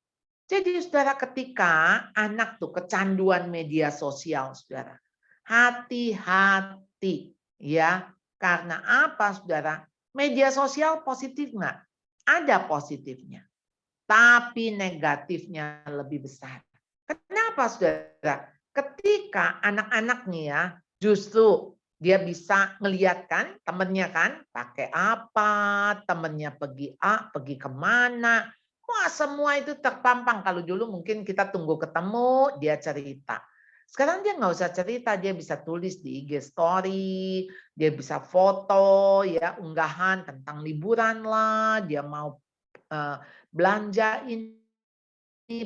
Jadi saudara, ketika anak tuh kecanduan media sosial, saudara, hati-hati ya. Karena apa saudara? Media sosial positif nggak? Ada positifnya. Tapi negatifnya lebih besar. Kenapa saudara? Ketika anak-anak nih ya, justru dia bisa ngelihat kan temennya kan pakai apa, temennya pergi kemana. Wah semua itu terpampang. Kalau dulu mungkin kita tunggu ketemu, dia cerita. Sekarang dia nggak usah cerita, dia bisa tulis di IG story, dia bisa foto, ya unggahan tentang liburan lah, dia mau belanja ini,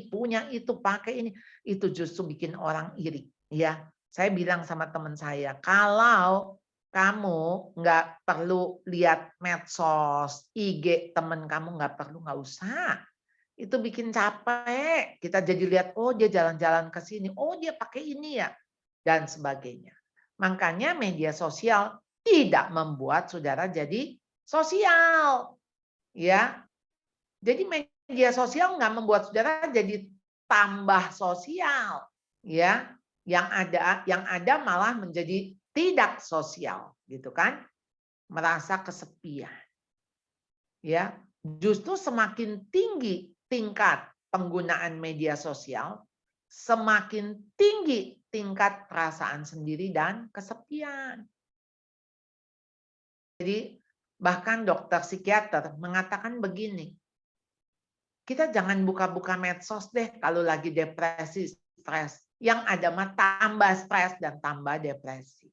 punya itu, pakai ini, itu justru bikin orang iri. Ya, saya bilang sama teman saya, kalau kamu nggak perlu lihat medsos, IG teman kamu nggak perlu, nggak usah. Itu bikin capek. Kita jadi lihat, oh dia jalan-jalan ke sini, oh dia pakai ini ya, dan sebagainya. Makanya media sosial tidak membuat saudara jadi sosial, ya. Jadi media sosial nggak membuat saudara jadi tambah sosial, ya. Yang ada malah menjadi tidak sosial, gitu kan? Merasa kesepian. Ya, justru semakin tinggi tingkat penggunaan media sosial, semakin tinggi tingkat perasaan sendiri dan kesepian. Jadi bahkan dokter psikiater mengatakan begini, kita jangan buka-buka medsos deh kalau lagi depresi, stres. Yang ada mah tambah stres dan tambah depresi.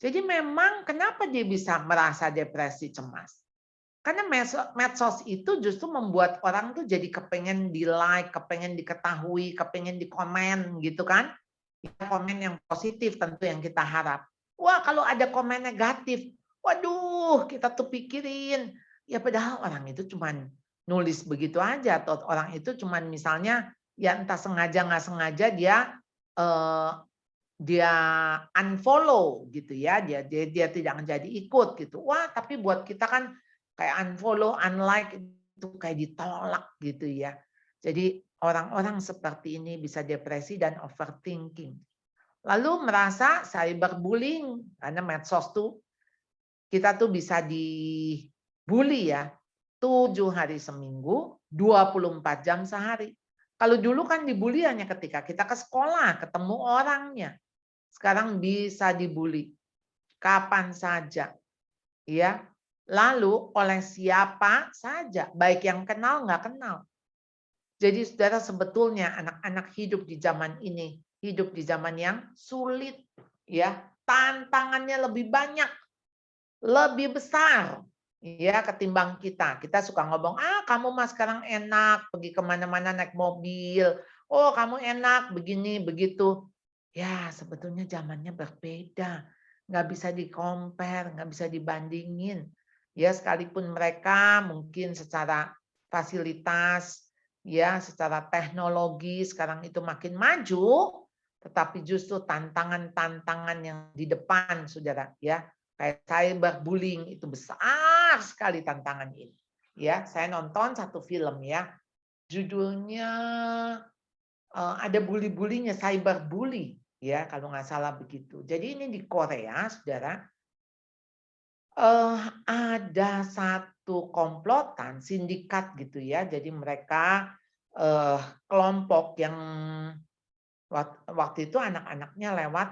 Jadi memang kenapa dia bisa merasa depresi, cemas? Karena medsos itu justru membuat orang tuh jadi kepengen di like, kepengen diketahui, kepengen dikomen gitu kan. Komen yang positif tentu yang kita harap. Wah kalau ada komen negatif, waduh kita tuh pikirin. Ya padahal orang itu cuman nulis begitu aja, atau orang itu cuman misalnya ya entah sengaja nggak sengaja dia unfollow gitu ya, dia tidak menjadi ikut gitu. Wah tapi buat kita kan kayak unfollow, unlike itu kayak ditolak gitu ya. Jadi orang-orang seperti ini bisa depresi dan overthinking. Lalu merasa cyberbullying, karena medsos tuh kita tuh bisa dibully ya, 7 hari seminggu, 24 jam sehari. Kalau dulu kan dibully hanya ketika kita ke sekolah, ketemu orangnya. Sekarang bisa dibully kapan saja. Ya. Lalu oleh siapa saja, baik yang kenal nggak kenal. Jadi saudara, sebetulnya anak-anak hidup di zaman ini, hidup di zaman yang sulit, ya, tantangannya lebih banyak, lebih besar, ya, ketimbang kita. Kita suka ngomong, kamu mah sekarang enak, pergi kemana-mana naik mobil, oh kamu enak, begini, begitu. Ya, sebetulnya zamannya berbeda, nggak bisa di-compare, nggak bisa dibandingin. Ya, sekalipun mereka mungkin secara fasilitas, ya, secara teknologi sekarang itu makin maju, tetapi justru tantangan-tantangan yang di depan, saudara, ya, kayak cyberbullying itu besar sekali tantangan ini. Ya, saya nonton satu film ya, judulnya ada bully-bullynya, cyberbully, ya, kalau nggak salah begitu. Jadi ini di Korea, saudara, ada satu komplotan, sindikat gitu ya. Jadi mereka kelompok yang waktu itu anak-anaknya lewat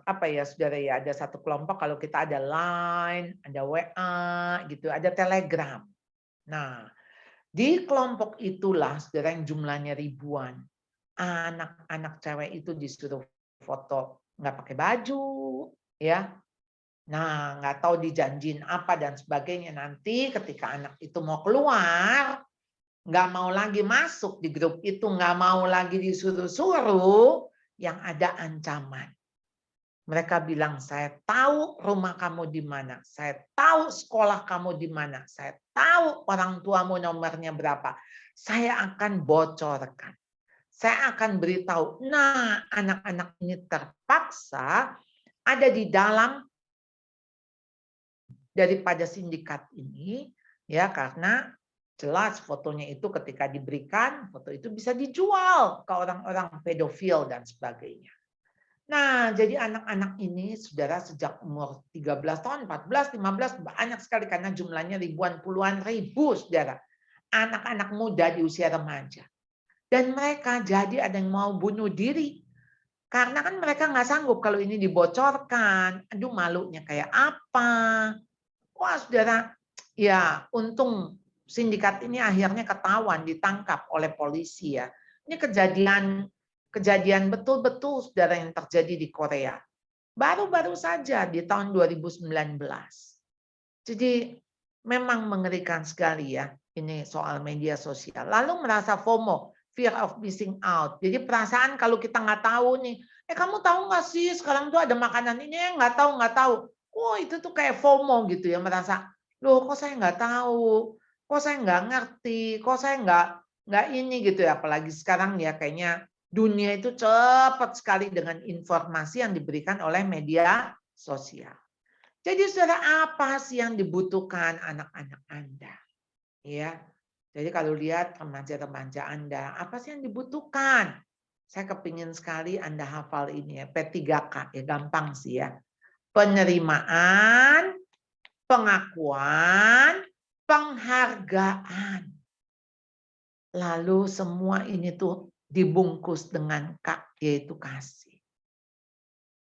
apa ya saudara ya, ada satu kelompok, kalau kita ada Line, ada WA gitu, ada Telegram. Nah, di kelompok itulah saudara yang jumlahnya ribuan, anak-anak cewek itu disuruh foto nggak pakai baju, ya. Nah, nggak tahu dijanjin apa dan sebagainya. Nanti ketika anak itu mau keluar, nggak mau lagi masuk di grup itu, nggak mau lagi disuruh-suruh, yang ada ancaman. Mereka bilang, saya tahu rumah kamu di mana, saya tahu sekolah kamu di mana, saya tahu orang tuamu nomornya berapa, saya akan bocorkan. Saya akan beritahu. Nah, anak-anak ini terpaksa ada di dalam daripada sindikat ini, ya, karena jelas fotonya itu ketika diberikan, foto itu bisa dijual ke orang-orang pedofil dan sebagainya. Nah, jadi anak-anak ini, saudara, sejak umur 13 tahun, 14, 15, banyak sekali karena jumlahnya ribuan, puluhan ribu, saudara. Anak-anak muda di usia remaja. Dan mereka jadi ada yang mau bunuh diri. Karena kan mereka nggak sanggup kalau ini dibocorkan. Aduh, malunya kayak apa. Wah, saudara, ya untung sindikat ini akhirnya ketahuan, ditangkap oleh polisi ya. Ini kejadian betul-betul saudara yang terjadi di Korea. Baru-baru saja di tahun 2019. Jadi memang mengerikan sekali ya ini soal media sosial. Lalu merasa FOMO, fear of missing out. Jadi perasaan kalau kita nggak tahu nih, kamu tahu nggak sih sekarang tuh ada makanan ini, nggak tahu. Oh, itu tuh kayak FOMO gitu ya, merasa, loh kok saya nggak tahu, kok saya nggak ngerti, kok saya nggak ini gitu ya. Apalagi sekarang ya kayaknya dunia itu cepat sekali dengan informasi yang diberikan oleh media sosial. Jadi saudara, apa sih yang dibutuhkan anak-anak Anda? Ya, jadi kalau lihat remaja-remaja Anda, apa sih yang dibutuhkan? Saya kepingin sekali Anda hafal ini ya, P3K, ya gampang sih ya. Penerimaan, pengakuan, penghargaan. Lalu semua ini tuh dibungkus dengan yaitu kasih.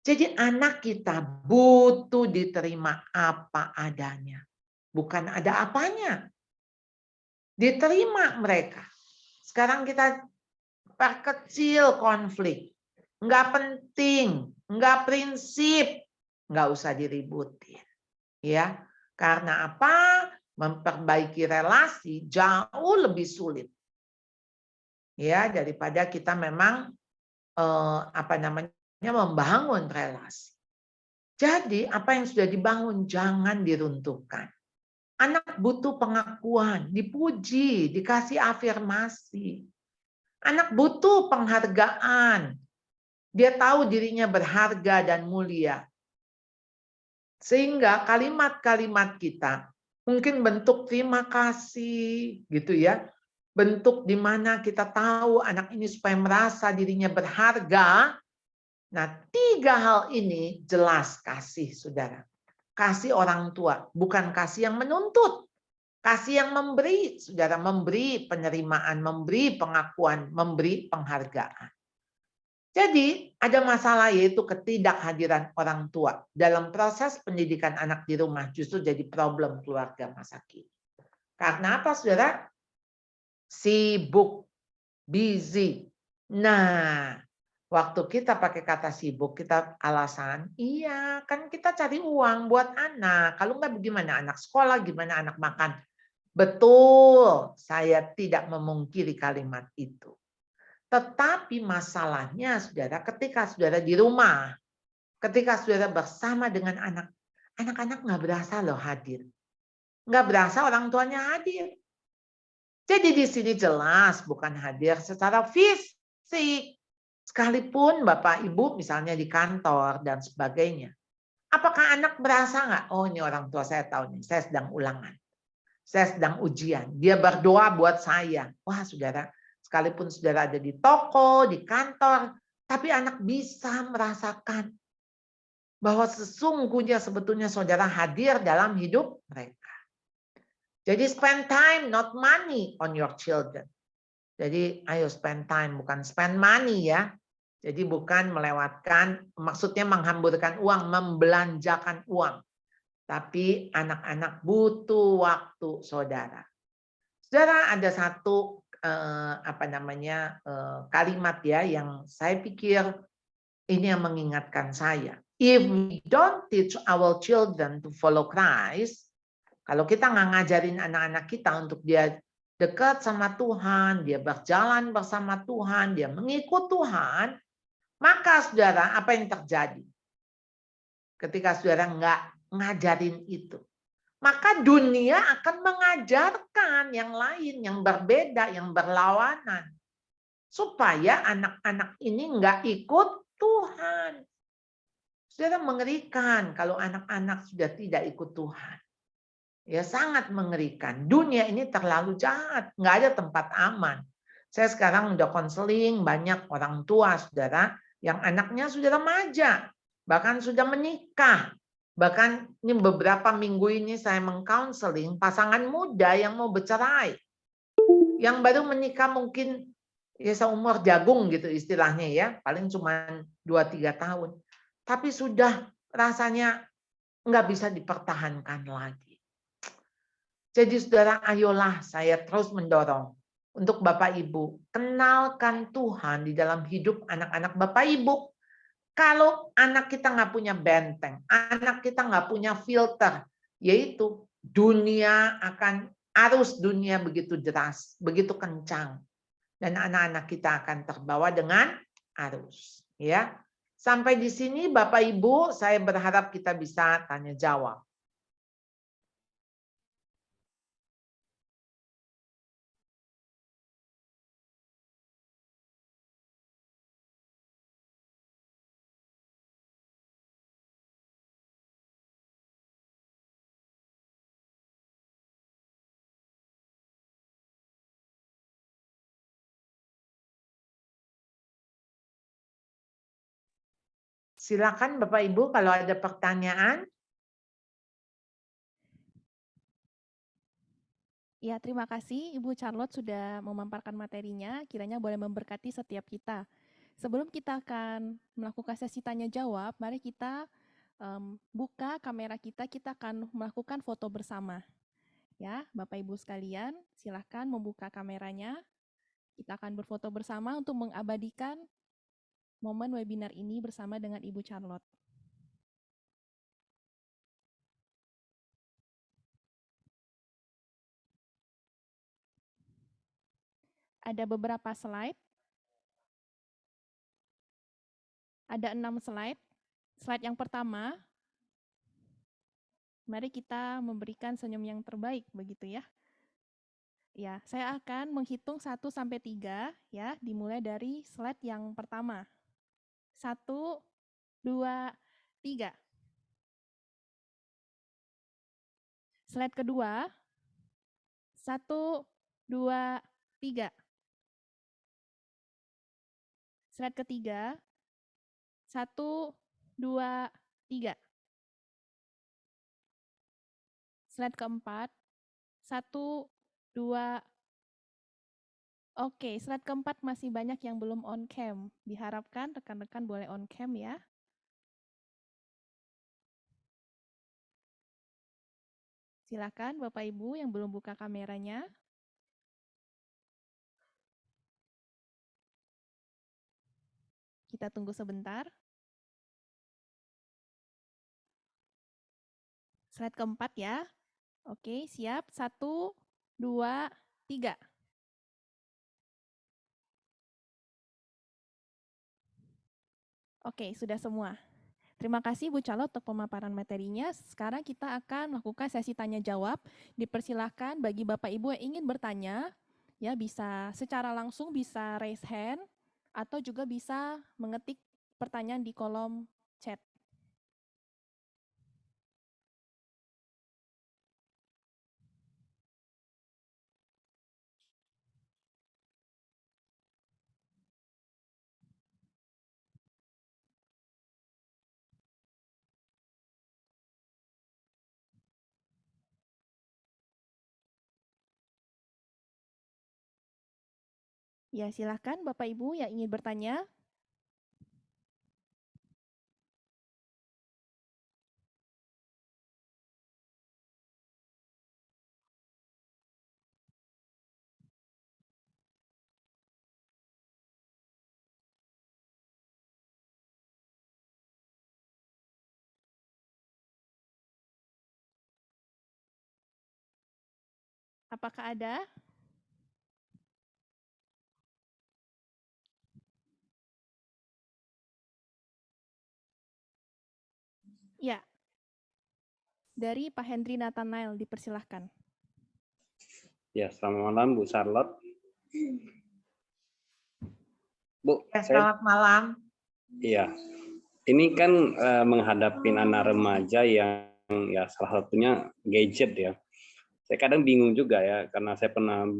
Jadi anak kita butuh diterima apa adanya. Bukan ada apanya. Diterima mereka. Sekarang kita perkecil konflik. Nggak penting, nggak prinsip, nggak usah diributin. Ya, karena apa? Memperbaiki relasi jauh lebih sulit. Ya, daripada kita memang membangun relasi. Jadi apa yang sudah dibangun jangan diruntuhkan. Anak butuh pengakuan, dipuji, dikasih afirmasi. Anak butuh penghargaan. Dia tahu dirinya berharga dan mulia. Sehingga kalimat-kalimat kita mungkin bentuk terima kasih gitu ya. Bentuk di mana kita tahu anak ini supaya merasa dirinya berharga. Nah, 3 hal ini jelas kasih, saudara. Kasih orang tua, bukan kasih yang menuntut. Kasih yang memberi, saudara, memberi penerimaan, memberi pengakuan, memberi penghargaan. Jadi ada masalah yaitu ketidakhadiran orang tua. Dalam proses pendidikan anak di rumah justru jadi problem keluarga masa kini. Karena apa, saudara? Sibuk, busy. Nah, waktu kita pakai kata sibuk, kita alasan, iya kan kita cari uang buat anak. Kalau enggak bagaimana anak sekolah, gimana anak makan. Betul, saya tidak memungkiri kalimat itu. Tetapi masalahnya, saudara, ketika saudara di rumah, ketika saudara bersama dengan anak-anak nggak berasa loh hadir. Nggak berasa orang tuanya hadir. Jadi di sini jelas bukan hadir secara fisik. Sekalipun Bapak Ibu misalnya di kantor dan sebagainya. Apakah anak berasa nggak? Oh ini orang tua saya tahu nih, saya sedang ulangan. Saya sedang ujian. Dia berdoa buat saya. Wah saudara, sekalipun saudara ada di toko, di kantor, tapi anak bisa merasakan bahwa sesungguhnya sebetulnya saudara hadir dalam hidup mereka. Jadi spend time, not money on your children. Jadi ayo spend time, bukan spend money ya. Jadi bukan melewatkan, maksudnya menghamburkan uang, membelanjakan uang. Tapi anak-anak butuh waktu saudara. Saudara ada satu kalimat ya yang saya pikir ini yang mengingatkan saya. If we don't teach our children to follow Christ, kalau kita nggak ngajarin anak-anak kita untuk dia dekat sama Tuhan, dia berjalan bersama Tuhan, dia mengikut Tuhan, maka saudara apa yang terjadi? Ketika saudara nggak ngajarin itu, maka dunia akan mengajarkan yang lain, yang berbeda, yang berlawanan. Supaya anak-anak ini nggak ikut Tuhan. Saudara mengerikan kalau anak-anak sudah tidak ikut Tuhan. Ya sangat mengerikan. Dunia ini terlalu jahat. Nggak ada tempat aman. Saya sekarang udah konseling banyak orang tua, saudara, yang anaknya sudah remaja. Bahkan sudah menikah. Bahkan ini beberapa minggu ini saya mengcounseling pasangan muda yang mau bercerai. Yang baru menikah mungkin ya seumur jagung gitu istilahnya ya. Paling cuma 2-3 tahun. Tapi sudah rasanya nggak bisa dipertahankan lagi. Jadi saudara, ayolah saya terus mendorong untuk Bapak Ibu. Kenalkan Tuhan di dalam hidup anak-anak Bapak Ibu. Kalau anak kita nggak punya benteng, anak kita nggak punya filter, yaitu dunia arus dunia begitu deras, begitu kencang. Dan anak-anak kita akan terbawa dengan arus. Ya, sampai di sini Bapak Ibu, saya berharap kita bisa tanya jawab. Silakan Bapak Ibu kalau ada pertanyaan. Ya, terima kasih Ibu Charlotte sudah memaparkan materinya, kiranya boleh memberkati setiap kita. Sebelum kita akan melakukan sesi tanya jawab, mari kita buka kamera kita akan melakukan foto bersama. Ya, Bapak Ibu sekalian, silahkan membuka kameranya. Kita akan berfoto bersama untuk mengabadikan momen webinar ini bersama dengan Ibu Charlotte. Ada beberapa slide. Ada 6 slide. Slide yang pertama, mari kita memberikan senyum yang terbaik, begitu ya. Ya, saya akan menghitung 1 sampai 3 ya, dimulai dari slide yang pertama. 1, 2, 3. Slide kedua. 1, 2, 3. Slide ketiga. 1, 2, 3. Slide keempat. 1, 2. Oke, slide keempat masih banyak yang belum on cam. Diharapkan rekan-rekan boleh on cam ya. Silakan Bapak Ibu yang belum buka kameranya. Kita tunggu sebentar. Slide keempat ya. Oke, siap. 1, 2, 3. Oke, sudah semua. Terima kasih Bu Calo untuk pemaparan materinya. Sekarang kita akan melakukan sesi tanya jawab. Dipersilahkan bagi Bapak Ibu yang ingin bertanya, ya bisa secara langsung bisa raise hand atau juga bisa mengetik pertanyaan di kolom chat. Ya, silakan Bapak Ibu yang ingin bertanya. Apakah ada? Ya. Dari Pak Hendri Nathanael, dipersilahkan. Ya, selamat malam Bu Charlotte. Bu, Ya, selamat malam. Iya, ini kan menghadapi anak remaja yang ya salah satunya gadget ya. Saya kadang bingung juga ya, karena saya pernah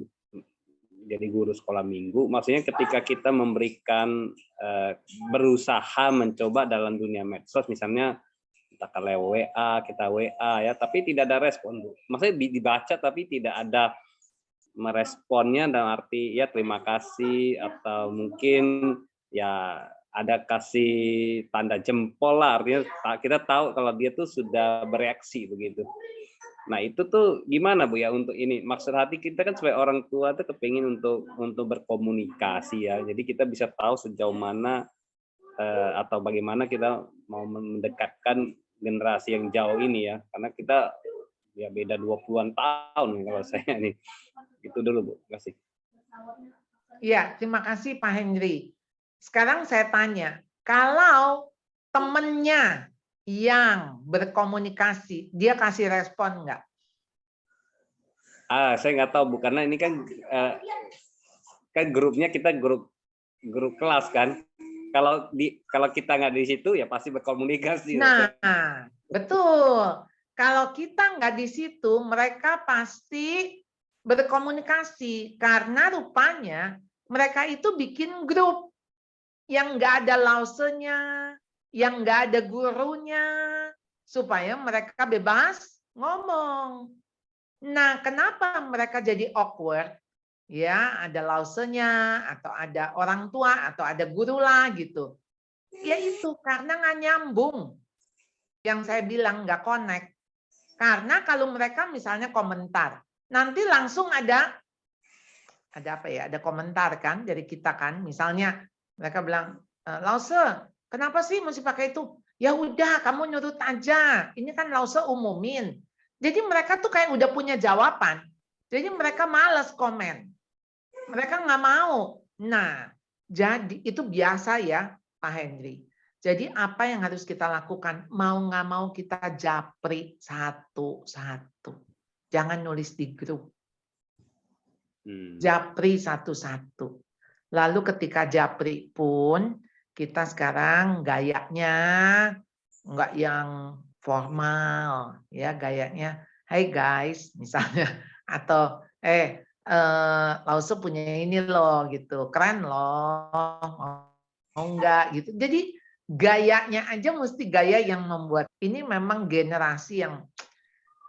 jadi guru sekolah minggu. Maksudnya ketika kita memberikan berusaha mencoba dalam dunia medsos, misalnya kita WA, kita WA ya, tapi tidak ada respon Bu. Maksudnya dibaca tapi tidak ada meresponnya dalam arti ya terima kasih atau mungkin ya ada kasih tanda jempol lah, artinya kita tahu kalau dia tuh sudah bereaksi begitu. Nah itu tuh gimana Bu ya untuk ini, maksud hati kita kan sebagai orang tua tuh kepingin untuk berkomunikasi ya, jadi kita bisa tahu sejauh mana atau bagaimana kita mau mendekatkan generasi yang jauh ini ya, karena kita ya beda 20-an tahun kalau saya nih. Itu dulu Bu, terima kasih. Ya, terima kasih Pak Henry. Sekarang saya tanya, kalau temennya yang berkomunikasi, dia kasih respon nggak? Saya nggak tahu Bu, karena ini kan grupnya kita grup kelas kan. Kalau kita nggak di situ ya pasti berkomunikasi. Nah, betul. Kalau kita nggak di situ, mereka pasti berkomunikasi karena rupanya mereka itu bikin grup yang nggak ada lausenya, yang nggak ada gurunya, supaya mereka bebas ngomong. Nah, kenapa mereka jadi awkward? Ya, ada lausenya, atau ada orang tua, atau ada guru lah gitu. Ya itu karena nggak nyambung. Yang saya bilang nggak connect. Karena kalau mereka misalnya komentar, nanti langsung ada apa ya? Ada komentar kan dari kita kan. Misalnya mereka bilang, Lause, kenapa sih mesti pakai itu? Ya udah, kamu nurut aja. Ini kan Lause umumin. Jadi mereka tuh kayak udah punya jawaban. Jadi mereka malas komen. Mereka nggak mau. Nah, jadi itu biasa ya, Pak Henry. Jadi apa yang harus kita lakukan? Mau nggak mau kita japri satu-satu. Jangan nulis di grup. Japri satu-satu. Lalu ketika japri pun, kita sekarang gayanya nggak yang formal, ya gayanya "Hai guys," misalnya, atau Lause punya ini loh gitu, keren loh, mau enggak gitu. Jadi gayanya aja mesti gaya yang membuat ini memang generasi yang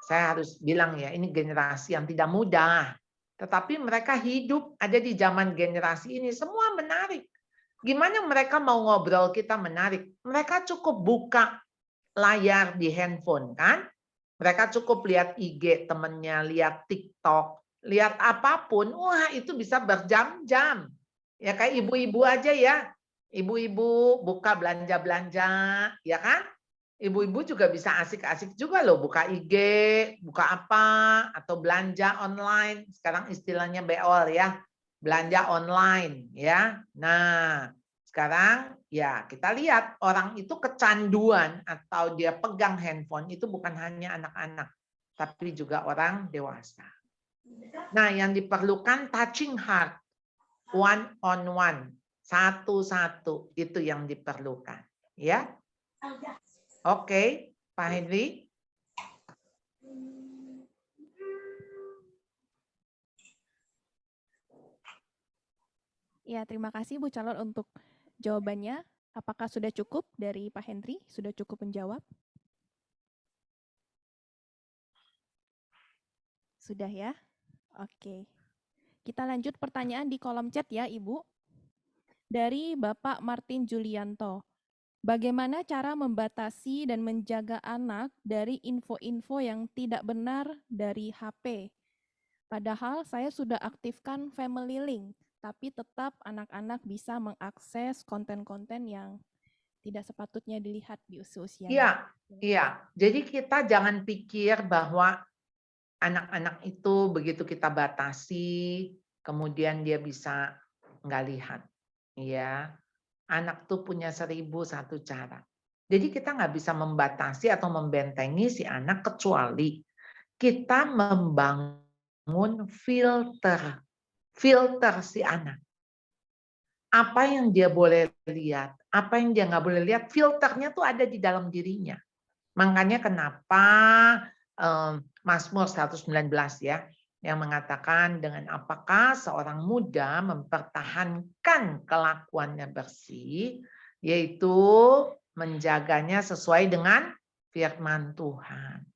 saya harus bilang ya, ini generasi yang tidak mudah. Tetapi mereka hidup ada di zaman generasi ini, semua menarik. Gimana mereka mau ngobrol kita menarik? Mereka cukup buka layar di handphone kan? Mereka cukup lihat IG temennya, lihat TikTok, lihat apapun, wah itu bisa berjam-jam. Ya kayak ibu-ibu aja ya. Ibu-ibu buka belanja-belanja, ya kan? Ibu-ibu juga bisa asik-asik juga loh, buka IG, buka apa, atau belanja online. Sekarang istilahnya beol ya, belanja online ya. Nah, sekarang ya kita lihat orang itu kecanduan atau dia pegang handphone itu bukan hanya anak-anak, tapi juga orang dewasa. Nah, yang diperlukan touching heart, one on one, satu-satu itu yang diperlukan, ya. Oke, Pak Henry. Ya, terima kasih Bu Calon untuk jawabannya. Apakah sudah cukup dari Pak Henry? Sudah cukup menjawab? Sudah ya? Oke. Kita lanjut pertanyaan di kolom chat ya, Ibu. Dari Bapak Martin Julianto. Bagaimana cara membatasi dan menjaga anak dari info-info yang tidak benar dari HP? Padahal saya sudah aktifkan Family Link, tapi tetap anak-anak bisa mengakses konten-konten yang tidak sepatutnya dilihat di usia-usia. Iya. Jadi kita jangan pikir bahwa anak-anak itu begitu kita batasi, kemudian dia bisa nggak lihat. Iya. Anak tuh punya 1001 cara. Jadi kita nggak bisa membatasi atau membentengi si anak kecuali kita membangun filter si anak. Apa yang dia boleh lihat, apa yang dia nggak boleh lihat, filternya tuh ada di dalam dirinya. Makanya kenapa Mazmur 119 ya, yang mengatakan dengan apakah seorang muda mempertahankan kelakuannya bersih, yaitu menjaganya sesuai dengan firman Tuhan.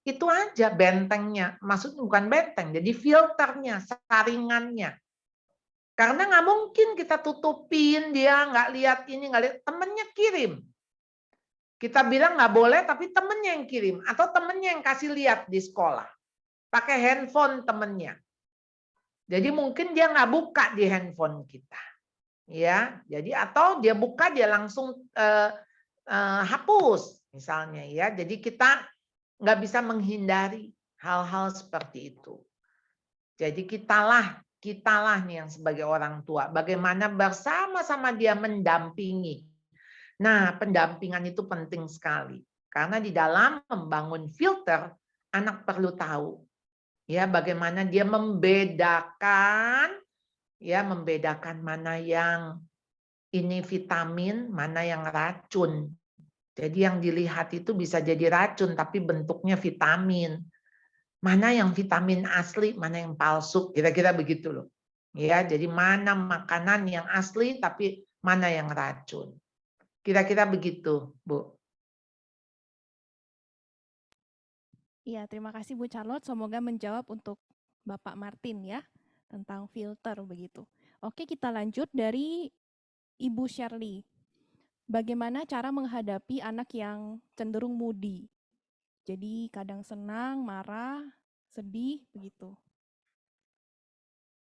Itu aja bentengnya, maksudnya bukan benteng, jadi filternya, saringannya. Karena nggak mungkin kita tutupin dia, nggak lihat ini, nggak lihat, temennya kirim. Kita bilang nggak boleh, tapi temennya yang kirim. Atau temennya yang kasih lihat di sekolah. Pakai handphone temennya. Jadi mungkin dia nggak buka di handphone kita. Ya, jadi atau dia buka dia langsung hapus misalnya ya. Jadi kita nggak bisa menghindari hal-hal seperti itu. Jadi kitalah nih yang sebagai orang tua, bagaimana bersama-sama dia mendampingi. Nah, pendampingan itu penting sekali. Karena di dalam membangun filter, anak perlu tahu ya bagaimana dia membedakan mana yang ini vitamin, mana yang racun. Jadi yang dilihat itu bisa jadi racun tapi bentuknya vitamin. Mana yang vitamin asli, mana yang palsu, kira-kira begitu loh. Ya, jadi mana makanan yang asli tapi mana yang racun. Kira-kira begitu, Bu. Iya, terima kasih Bu Charlotte. Semoga menjawab untuk Bapak Martin ya, tentang filter begitu. Oke, kita lanjut dari Ibu Shirley. Bagaimana cara menghadapi anak yang cenderung moody? Jadi kadang senang, marah, sedih, begitu.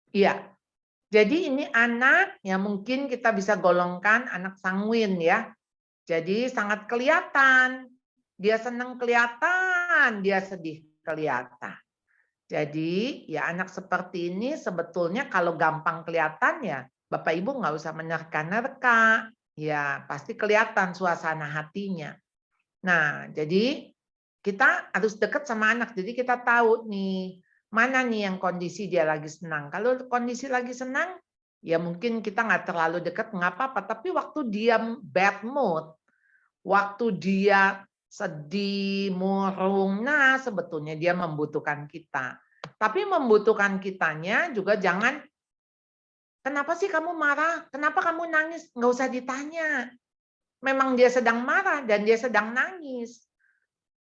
Iya. Jadi ini anak yang mungkin kita bisa golongkan anak sanguin ya. Jadi sangat kelihatan. Dia senang kelihatan, dia sedih kelihatan. Jadi ya anak seperti ini sebetulnya kalau gampang kelihatan ya Bapak Ibu nggak usah menerka-nerka. Ya pasti kelihatan suasana hatinya. Nah jadi kita harus dekat sama anak. Jadi kita tahu nih mana nih yang kondisi dia lagi senang. Kalau kondisi lagi senang ya mungkin kita nggak terlalu dekat nggak apa-apa. Tapi waktu dia bad mood, waktu dia sedih, murung. Nah, sebetulnya dia membutuhkan kita. Tapi membutuhkan kitanya juga jangan, kenapa sih kamu marah? Kenapa kamu nangis? Nggak usah ditanya. Memang dia sedang marah dan dia sedang nangis.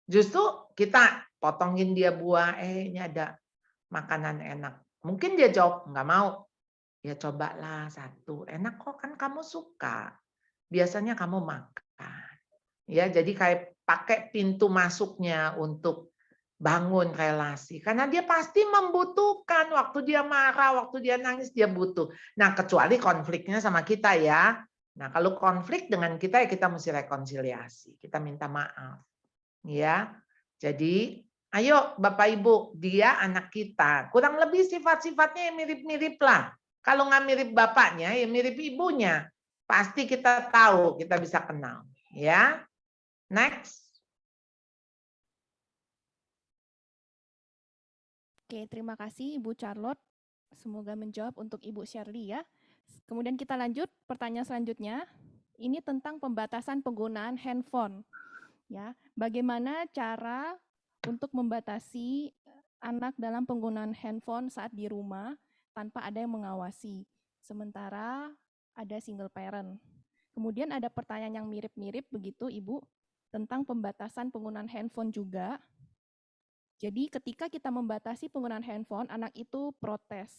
Justru kita potongin dia buah, ini ada makanan enak. Mungkin dia jawab, nggak mau. Ya cobalah satu. Enak kok, kan kamu suka. Biasanya kamu makan. Ya, jadi kayak pakai pintu masuknya untuk bangun relasi. Karena dia pasti membutuhkan waktu dia marah, waktu dia nangis, dia butuh. Nah, kecuali konfliknya sama kita ya. Nah, kalau konflik dengan kita ya kita mesti rekonsiliasi. Kita minta maaf. Ya. Jadi, ayo Bapak Ibu, dia anak kita. Kurang lebih sifat-sifatnya yang mirip-mirip lah. Kalau nggak mirip bapaknya, ya mirip ibunya. Pasti kita tahu, kita bisa kenal. Ya. Next. Oke, terima kasih Ibu Charlotte. Semoga menjawab untuk Ibu Shirley ya. Kemudian kita lanjut pertanyaan selanjutnya. Ini tentang pembatasan penggunaan handphone. Ya, bagaimana cara untuk membatasi anak dalam penggunaan handphone saat di rumah tanpa ada yang mengawasi. Sementara ada single parent. Kemudian ada pertanyaan yang mirip-mirip begitu Ibu tentang pembatasan penggunaan handphone juga. Jadi ketika kita membatasi penggunaan handphone, anak itu protes.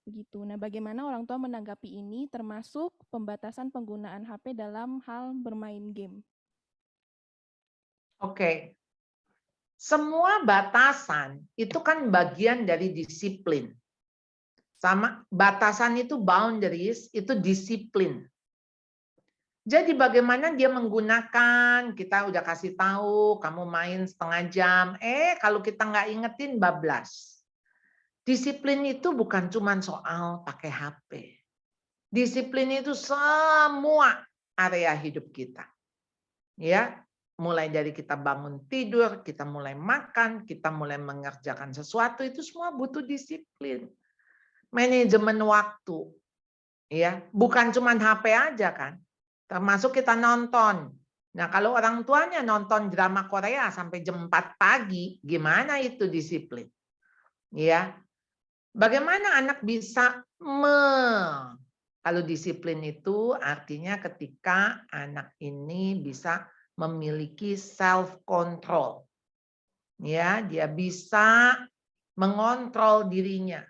Begitu. Nah, bagaimana orang tua menanggapi ini termasuk pembatasan penggunaan HP dalam hal bermain game? Oke. Semua batasan itu kan bagian dari disiplin. Sama batasan itu boundaries, itu disiplin. Jadi bagaimana dia menggunakan, kita udah kasih tahu, kamu main setengah jam, kalau kita nggak ingetin bablas. Disiplin itu bukan cuma soal pakai HP. Disiplin itu semua area hidup kita. Ya, mulai dari kita bangun tidur, kita mulai makan, kita mulai mengerjakan sesuatu, itu semua butuh disiplin. Manajemen waktu. Ya, bukan cuma HP aja kan. Termasuk kita nonton. Nah, kalau orang tuanya nonton drama Korea sampai jam 4 pagi, gimana itu disiplin? Ya. Bagaimana anak bisa kalau disiplin itu artinya ketika anak ini bisa memiliki self control. Ya, dia bisa mengontrol dirinya.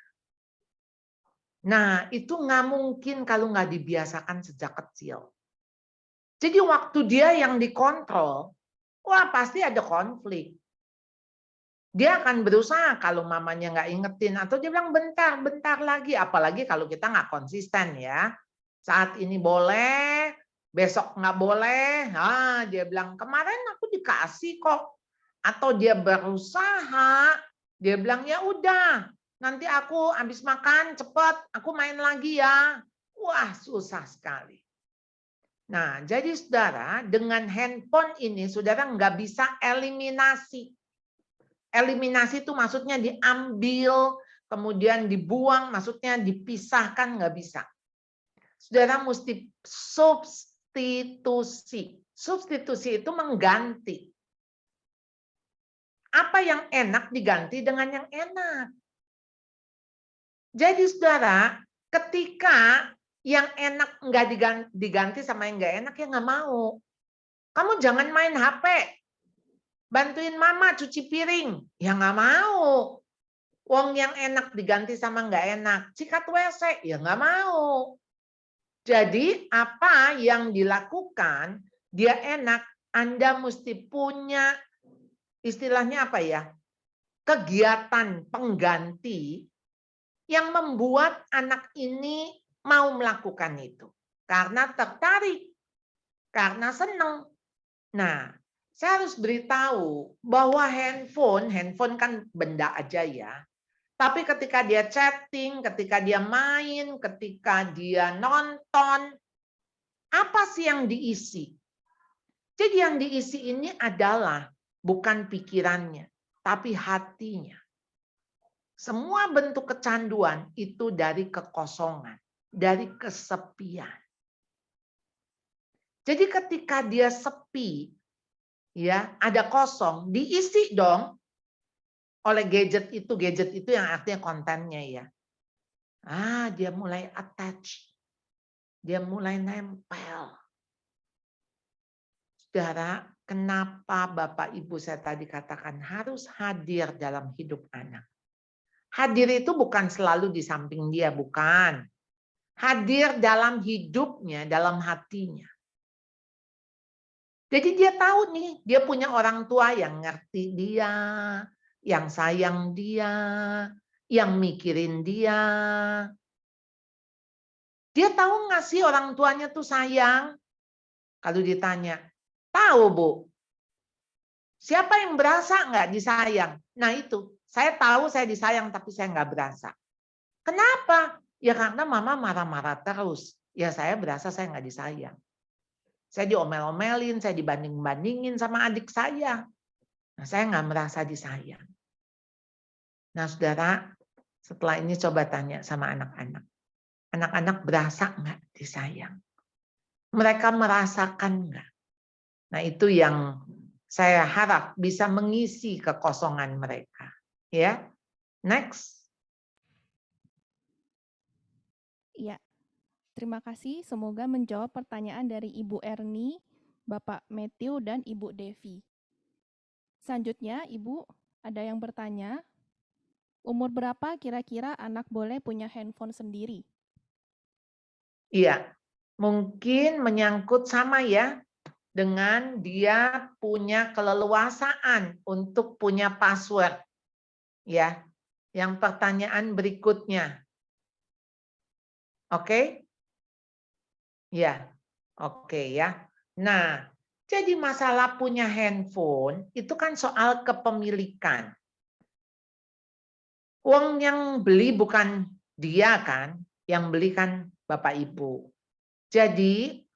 Nah, itu nggak mungkin kalau nggak dibiasakan sejak kecil. Jadi waktu dia yang dikontrol, wah pasti ada konflik. Dia akan berusaha kalau mamanya nggak ingetin atau dia bilang bentar lagi. Apalagi kalau kita nggak konsisten ya. Saat ini boleh, besok nggak boleh. Nah, dia bilang kemarin aku dikasih kok. Atau dia berusaha, dia bilang ya udah, nanti aku habis makan cepet, aku main lagi ya. Wah susah sekali. Nah, jadi saudara, dengan handphone ini saudara nggak bisa eliminasi. Eliminasi itu maksudnya diambil, kemudian dibuang, maksudnya dipisahkan, nggak bisa. Saudara mesti substitusi. Substitusi itu mengganti. Apa yang enak diganti dengan yang enak. Jadi saudara, ketika yang enak nggak diganti sama yang nggak enak, ya nggak mau. Kamu jangan main HP. Bantuin mama cuci piring. Ya nggak mau. Wong yang enak diganti sama nggak enak. Sikat WC. Ya nggak mau. Jadi apa yang dilakukan, dia enak. Anda mesti punya, istilahnya apa ya, kegiatan pengganti yang membuat anak ini mau melakukan itu. Karena tertarik. Karena senang. Nah, saya harus beritahu bahwa handphone kan benda aja ya. Tapi ketika dia chatting, ketika dia main, ketika dia nonton, apa sih yang diisi? Jadi yang diisi ini adalah bukan pikirannya, tapi hatinya. Semua bentuk kecanduan itu dari kekosongan, dari kesepian. Jadi ketika dia sepi, ya, ada kosong, diisi dong oleh gadget itu yang artinya kontennya ya. Dia mulai attach, dia mulai nempel. Saudara, kenapa Bapak Ibu saya tadi katakan harus hadir dalam hidup anak? Hadir itu bukan selalu di samping dia, bukan. Hadir dalam hidupnya, dalam hatinya. Jadi dia tahu nih, dia punya orang tua yang ngerti dia, yang sayang dia, yang mikirin dia. Dia tahu nggak sih orang tuanya tuh sayang? Kalau ditanya, tahu Bu. Siapa yang berasa nggak disayang? Nah itu, saya tahu saya disayang tapi saya nggak berasa. Kenapa? Ya karena mama marah-marah terus. Ya saya berasa saya nggak disayang. Saya diomel-omelin, saya dibanding-bandingin sama adik saya. Nah, saya nggak merasa disayang. Nah, saudara, setelah ini coba tanya sama anak-anak. Anak-anak berasa nggak disayang? Mereka merasakan nggak? Nah, itu yang saya harap bisa mengisi kekosongan mereka. Ya, next. Ya, terima kasih. Semoga menjawab pertanyaan dari Ibu Erni, Bapak Matthew, dan Ibu Devi. Selanjutnya, Ibu, ada yang bertanya, umur berapa kira-kira anak boleh punya handphone sendiri? Iya, mungkin menyangkut sama ya, dengan dia punya keleluasaan untuk punya password. Ya, yang pertanyaan berikutnya. Oke? Ya, oke ya. Nah, jadi masalah punya handphone itu kan soal kepemilikan. Uang yang beli bukan dia kan, yang beli kan Bapak Ibu. Jadi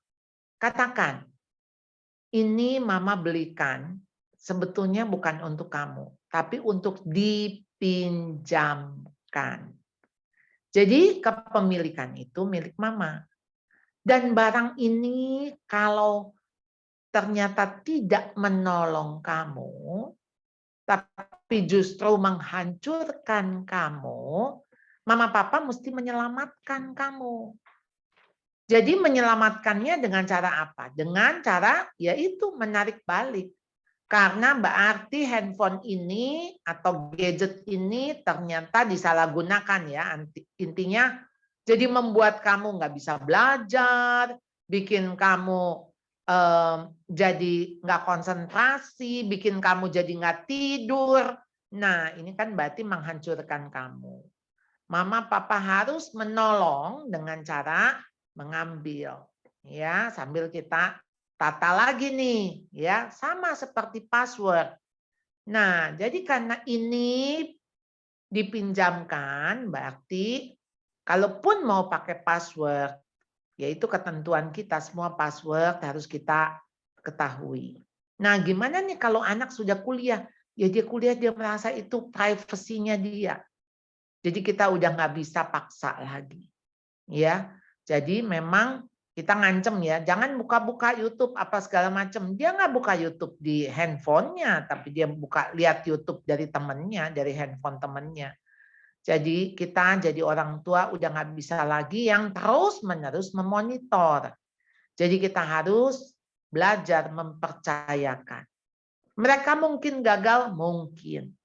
katakan, ini mama belikan sebetulnya bukan untuk kamu, tapi untuk dipinjamkan. Jadi kepemilikan itu milik mama. Dan barang ini kalau ternyata tidak menolong kamu, tapi justru menghancurkan kamu, mama papa mesti menyelamatkan kamu. Jadi menyelamatkannya dengan cara apa? Dengan cara yaitu menarik balik. Karena berarti handphone ini atau gadget ini ternyata disalahgunakan ya. Intinya jadi membuat kamu nggak bisa belajar, bikin kamu jadi nggak konsentrasi, bikin kamu jadi nggak tidur. Nah ini kan berarti menghancurkan kamu. Mama papa harus menolong dengan cara mengambil. Ya sambil kita tata lagi nih, ya sama seperti password. Nah, jadi karena ini dipinjamkan, berarti kalaupun mau pakai password, yaitu ketentuan kita semua password harus kita ketahui. Nah, gimana nih kalau anak sudah kuliah? Ya dia kuliah dia merasa itu privasinya dia. Jadi kita udah nggak bisa paksa lagi, ya. Jadi memang kita ngancem ya, jangan buka-buka YouTube apa segala macam. Dia nggak buka YouTube di handphonenya, tapi dia buka lihat YouTube dari temennya, dari handphone temennya. Jadi kita jadi orang tua udah nggak bisa lagi yang terus-menerus memonitor. Jadi kita harus belajar mempercayakan. Mereka mungkin gagal, mungkin.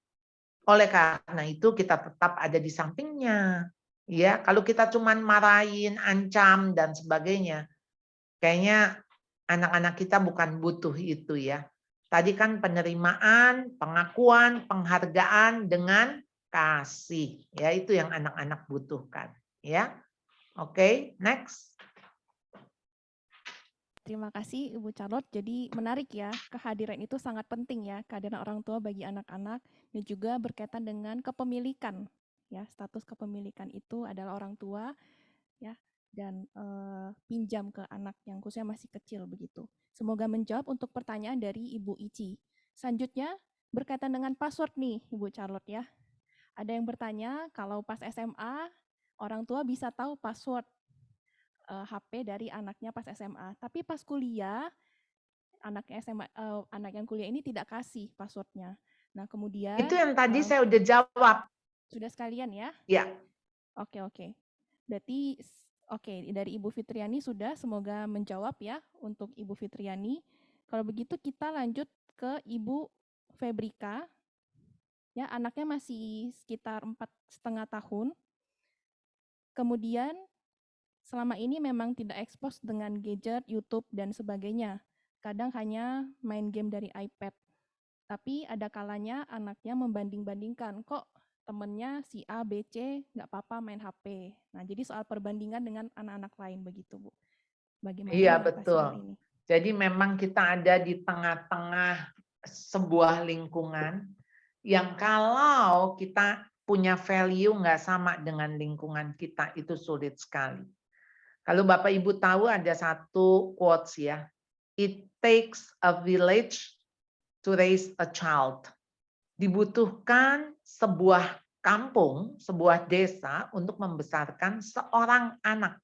Oleh karena itu kita tetap ada di sampingnya. Ya, kalau kita cuman marahin, ancam dan sebagainya, kayaknya anak-anak kita bukan butuh itu ya. Tadi kan penerimaan, pengakuan, penghargaan dengan kasih. Ya, itu yang anak-anak butuhkan, ya. Oke, next. Terima kasih Ibu Charlotte. Jadi menarik ya, kehadiran itu sangat penting ya, kehadiran orang tua bagi anak-anak dan juga berkaitan dengan kepemilikan. Ya, status kepemilikan itu adalah orang tua ya dan pinjam ke anak yang khususnya masih kecil begitu. Semoga menjawab untuk pertanyaan dari Ibu Ici. Selanjutnya berkaitan dengan password nih Ibu Charlotte ya. Ada yang bertanya kalau pas SMA orang tua bisa tahu password HP dari anaknya pas SMA, tapi pas kuliah anaknya SMA, anak yang kuliah ini tidak kasih passwordnya. Nah kemudian Itu yang tadi saya udah jawab. sudah sekalian ya? Ya. Oke. Berarti oke, dari Ibu Fitriani sudah, semoga menjawab ya untuk Ibu Fitriani. Kalau begitu kita lanjut ke Ibu Febrika. Ya, anaknya masih sekitar 4,5 tahun. Kemudian selama ini memang tidak ekspos dengan gadget, YouTube, dan sebagainya. Kadang hanya main game dari iPad. Tapi ada kalanya anaknya membanding-bandingkan, kok temennya si A, B, C nggak apa-apa main HP. Nah, jadi soal perbandingan dengan anak-anak lain begitu, Bu. Bagaimana Iya, mengatasi hal betul. ini? Jadi memang kita ada di tengah-tengah sebuah lingkungan yang kalau kita punya value nggak sama dengan lingkungan kita, itu sulit sekali. Kalau Bapak Ibu tahu ada satu quotes ya, it takes a village to raise a child. Dibutuhkan sebuah kampung, sebuah desa untuk membesarkan seorang anak.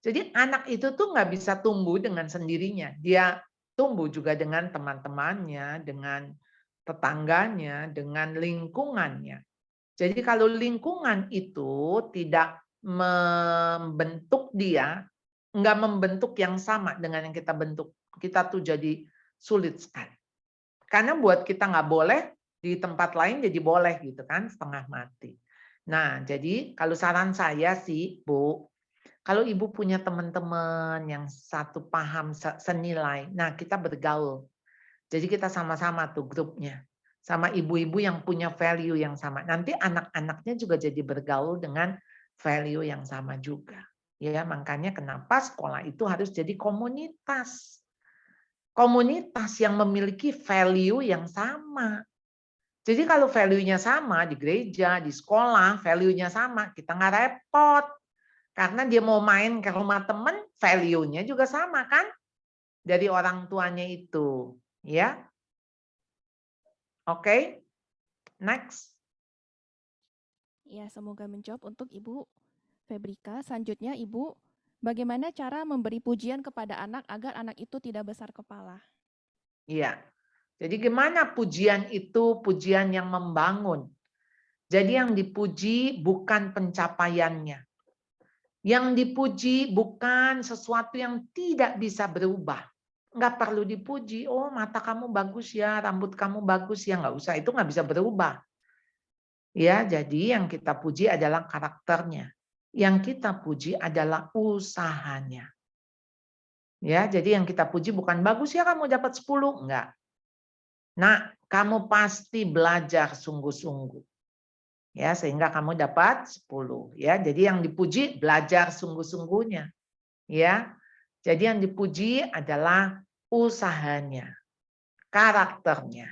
Jadi anak itu tuh nggak bisa tumbuh dengan sendirinya. Dia tumbuh juga dengan teman-temannya, dengan tetangganya, dengan lingkungannya. Jadi kalau lingkungan itu tidak membentuk dia, nggak membentuk yang sama dengan yang kita bentuk, kita tuh jadi sulit sekali. Karena buat kita nggak boleh, di tempat lain jadi boleh gitu kan, setengah mati. Nah, jadi kalau saran saya sih, Bu, kalau Ibu punya teman-teman yang satu paham, senilai, nah kita bergaul. Jadi kita sama-sama tuh grupnya. Sama ibu-ibu yang punya value yang sama. Nanti anak-anaknya juga jadi bergaul dengan value yang sama juga. Ya, makanya kenapa sekolah itu harus jadi komunitas. Komunitas yang memiliki value yang sama. Jadi kalau value-nya sama di gereja, di sekolah, value-nya sama, kita nggak repot. Karena dia mau main ke rumah teman, value-nya juga sama kan? Dari orang tuanya itu. Ya. Oke, next. Ya, semoga menjawab untuk Ibu Febrika. Selanjutnya Ibu, bagaimana cara memberi pujian kepada anak agar anak itu tidak besar kepala? Iya. Jadi gimana pujian itu pujian yang membangun. Jadi yang dipuji bukan pencapaiannya. Yang dipuji bukan sesuatu yang tidak bisa berubah. Nggak perlu dipuji. Oh, mata kamu bagus ya, rambut kamu bagus ya, nggak usah. Itu nggak bisa berubah. Ya, jadi yang kita puji adalah karakternya. Yang kita puji adalah usahanya. Ya, jadi yang kita puji bukan bagus ya kamu dapat 10, enggak. Nah, kamu pasti belajar sungguh-sungguh. Ya, sehingga kamu dapat 10, ya. Jadi yang dipuji belajar sungguh-sungguhnya. Ya. Jadi yang dipuji adalah usahanya, karakternya.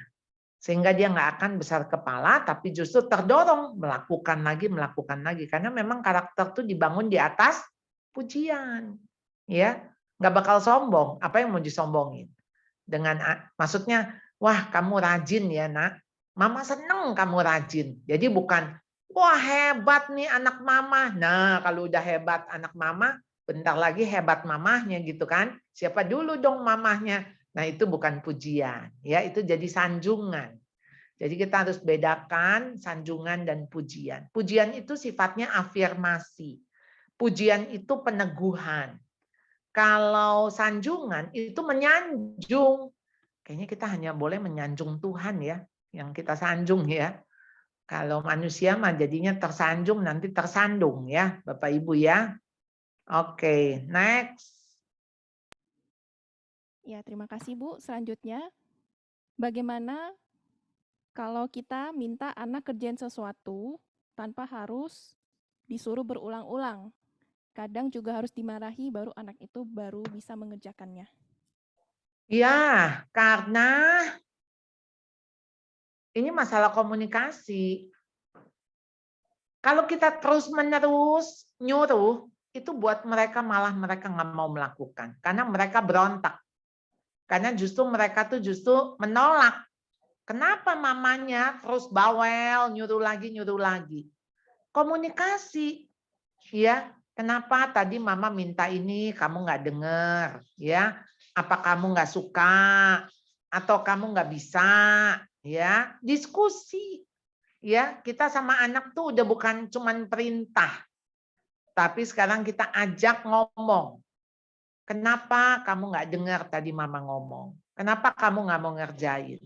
Sehingga dia nggak akan besar kepala, tapi justru terdorong melakukan lagi. Karena memang karakter itu dibangun di atas pujian. Ya, nggak bakal sombong. Apa yang mau disombongin? Maksudnya, wah kamu rajin ya nak. Mama seneng kamu rajin. Jadi bukan, wah hebat nih anak mama. Nah kalau udah hebat anak mama, bentar lagi hebat mamahnya gitu kan. Siapa dulu dong mamahnya? Nah itu bukan pujian, ya itu jadi sanjungan. Jadi kita harus bedakan sanjungan dan pujian. Pujian itu sifatnya afirmasi. Pujian itu peneguhan. Kalau sanjungan itu menyanjung. Kayaknya kita hanya boleh menyanjung Tuhan ya, yang kita sanjung ya. Kalau manusia mah jadinya tersanjung nanti tersandung ya, Bapak Ibu ya. Oke, next. Ya, terima kasih Bu. Selanjutnya, bagaimana kalau kita minta anak kerjain sesuatu tanpa harus disuruh berulang-ulang? Kadang juga harus dimarahi baru anak itu baru bisa mengerjakannya. Ya, karena ini masalah komunikasi. Kalau kita terus-menerus nyuruh, itu buat mereka malah mereka nggak mau melakukan. Karena mereka berontak. Karena justru mereka tuh justru menolak. Kenapa mamanya terus bawel, nyuruh lagi. Komunikasi. Ya, kenapa tadi mama minta ini kamu nggak dengar, ya? Apa kamu nggak suka? Atau kamu nggak bisa? Ya, diskusi. Ya, kita sama anak tuh udah bukan cuman perintah, tapi sekarang kita ajak ngomong. Kenapa kamu nggak dengar tadi mama ngomong? Kenapa kamu nggak mau ngerjain?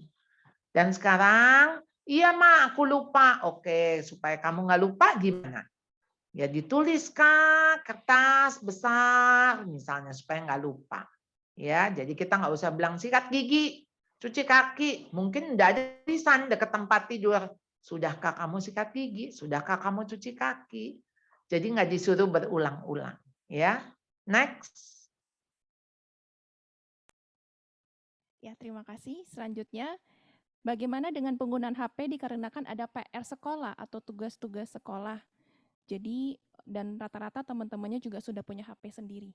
Dan sekarang, iya Ma, aku lupa. Oke, supaya kamu nggak lupa gimana? Ya ditulis Kak, kertas besar, misalnya supaya nggak lupa. Ya, jadi kita nggak usah bilang sikat gigi, cuci kaki. Mungkin nggak ada tulisan dekat tempat tidur. Sudahkah kamu sikat gigi? Sudahkah kamu cuci kaki? Jadi nggak disuruh berulang-ulang. Ya, next. Ya, terima kasih. Selanjutnya, bagaimana dengan penggunaan HP dikarenakan ada PR sekolah atau tugas-tugas sekolah? Jadi, dan rata-rata teman-temannya juga sudah punya HP sendiri.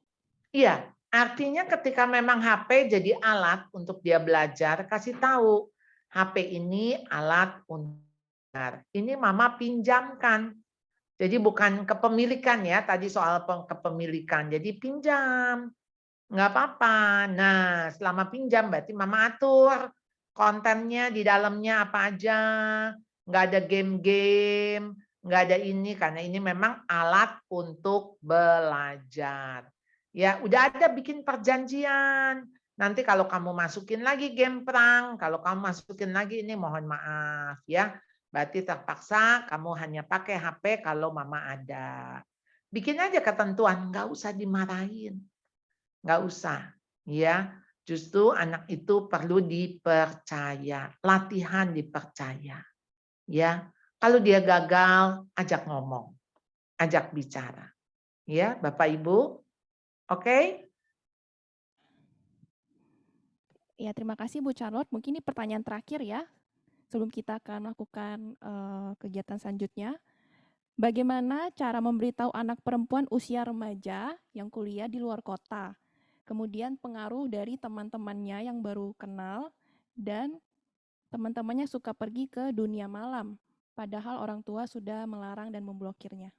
Iya, artinya ketika memang HP jadi alat untuk dia belajar, kasih tahu HP ini alat untuk belajar. Ini mama pinjamkan. Jadi bukan kepemilikan ya, tadi soal kepemilikan. Jadi pinjam, nggak apa-apa. Nah, selama pinjam berarti mama atur kontennya di dalamnya apa aja. Nggak ada game-game, nggak ada ini, karena ini memang alat untuk belajar. Ya, udah ada bikin perjanjian. Nanti kalau kamu masukin lagi game perang, kalau kamu masukin lagi ini mohon maaf ya. Berarti terpaksa kamu hanya pakai HP kalau mama ada. Bikin aja ketentuan, nggak usah dimarahin. Nggak usah. Ya, justru anak itu perlu dipercaya, latihan dipercaya. Ya, kalau dia gagal, ajak ngomong, ajak bicara. Ya, Bapak Ibu. Oke? Ya, terima kasih Bu Charlotte. Mungkin ini pertanyaan terakhir ya, sebelum kita akan melakukan kegiatan selanjutnya. Bagaimana cara memberitahu anak perempuan usia remaja yang kuliah di luar kota? Kemudian pengaruh dari teman-temannya yang baru kenal dan teman-temannya suka pergi ke dunia malam, padahal orang tua sudah melarang dan memblokirnya.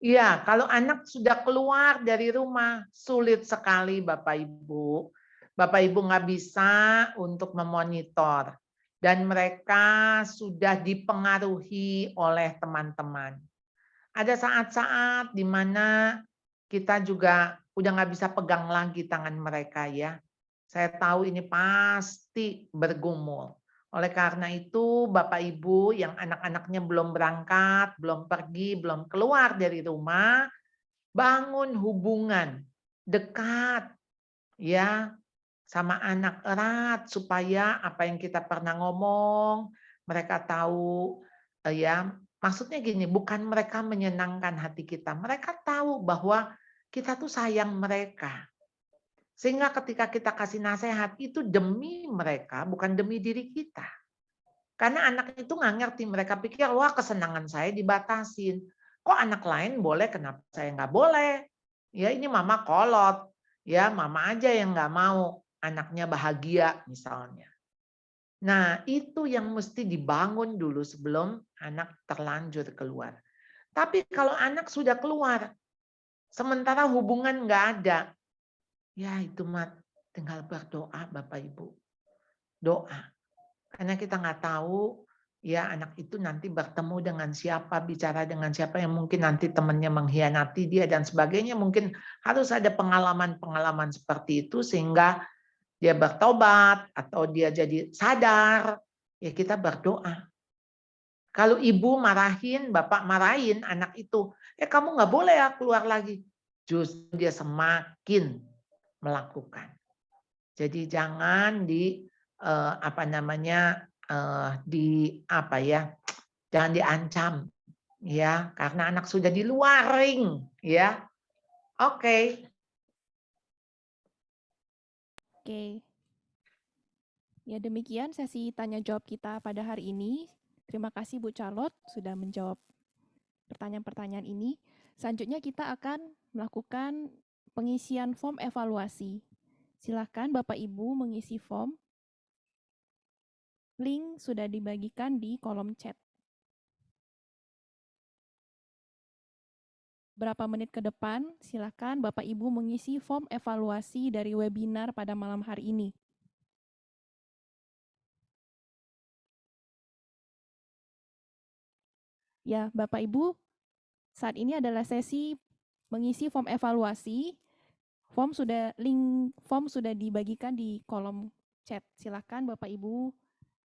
Iya, kalau anak sudah keluar dari rumah, sulit sekali Bapak Ibu. Bapak Ibu nggak bisa untuk memonitor. Dan mereka sudah dipengaruhi oleh teman-teman. Ada saat-saat di mana kita juga udah nggak bisa pegang lagi tangan mereka ya. Saya tahu ini pasti bergumul. Oleh karena itu, Bapak Ibu yang anak-anaknya belum berangkat, belum pergi, belum keluar dari rumah, bangun hubungan dekat ya sama anak erat supaya apa yang kita pernah ngomong, mereka tahu ya. Maksudnya gini, bukan mereka menyenangkan hati kita, mereka tahu bahwa kita tuh sayang mereka. Sehingga ketika kita kasih nasihat itu demi mereka, bukan demi diri kita. Karena anak itu nggak ngerti, mereka pikir, wah kesenangan saya dibatasin. Kok anak lain boleh, kenapa saya nggak boleh? Ya ini mama kolot, ya mama aja yang nggak mau anaknya bahagia misalnya. Nah itu yang mesti dibangun dulu sebelum anak terlanjur keluar. Tapi kalau anak sudah keluar, sementara hubungan nggak ada, ya itu mah tinggal berdoa Bapak Ibu. Doa. Karena kita nggak tahu ya anak itu nanti bertemu dengan siapa, bicara dengan siapa yang mungkin nanti temannya mengkhianati dia dan sebagainya. Mungkin harus ada pengalaman-pengalaman seperti itu sehingga dia bertobat atau dia jadi sadar. Ya kita berdoa. Kalau ibu marahin, bapak marahin anak itu, kamu nggak boleh ya keluar lagi. Justru dia semakin melakukan. Jadi jangan jangan diancam ya karena anak sudah di luar ring ya. Oke. Ya demikian sesi tanya jawab kita pada hari ini. Terima kasih Bu Charlotte sudah menjawab pertanyaan-pertanyaan ini. Selanjutnya kita akan melakukan pengisian form evaluasi. Silakan Bapak Ibu mengisi form. Link sudah dibagikan di kolom chat. beberapa menit ke depan, silakan Bapak Ibu mengisi form evaluasi dari webinar pada malam hari ini. Ya, Bapak Ibu, saat ini adalah sesi mengisi form evaluasi. Link form sudah dibagikan di kolom chat. Silakan Bapak Ibu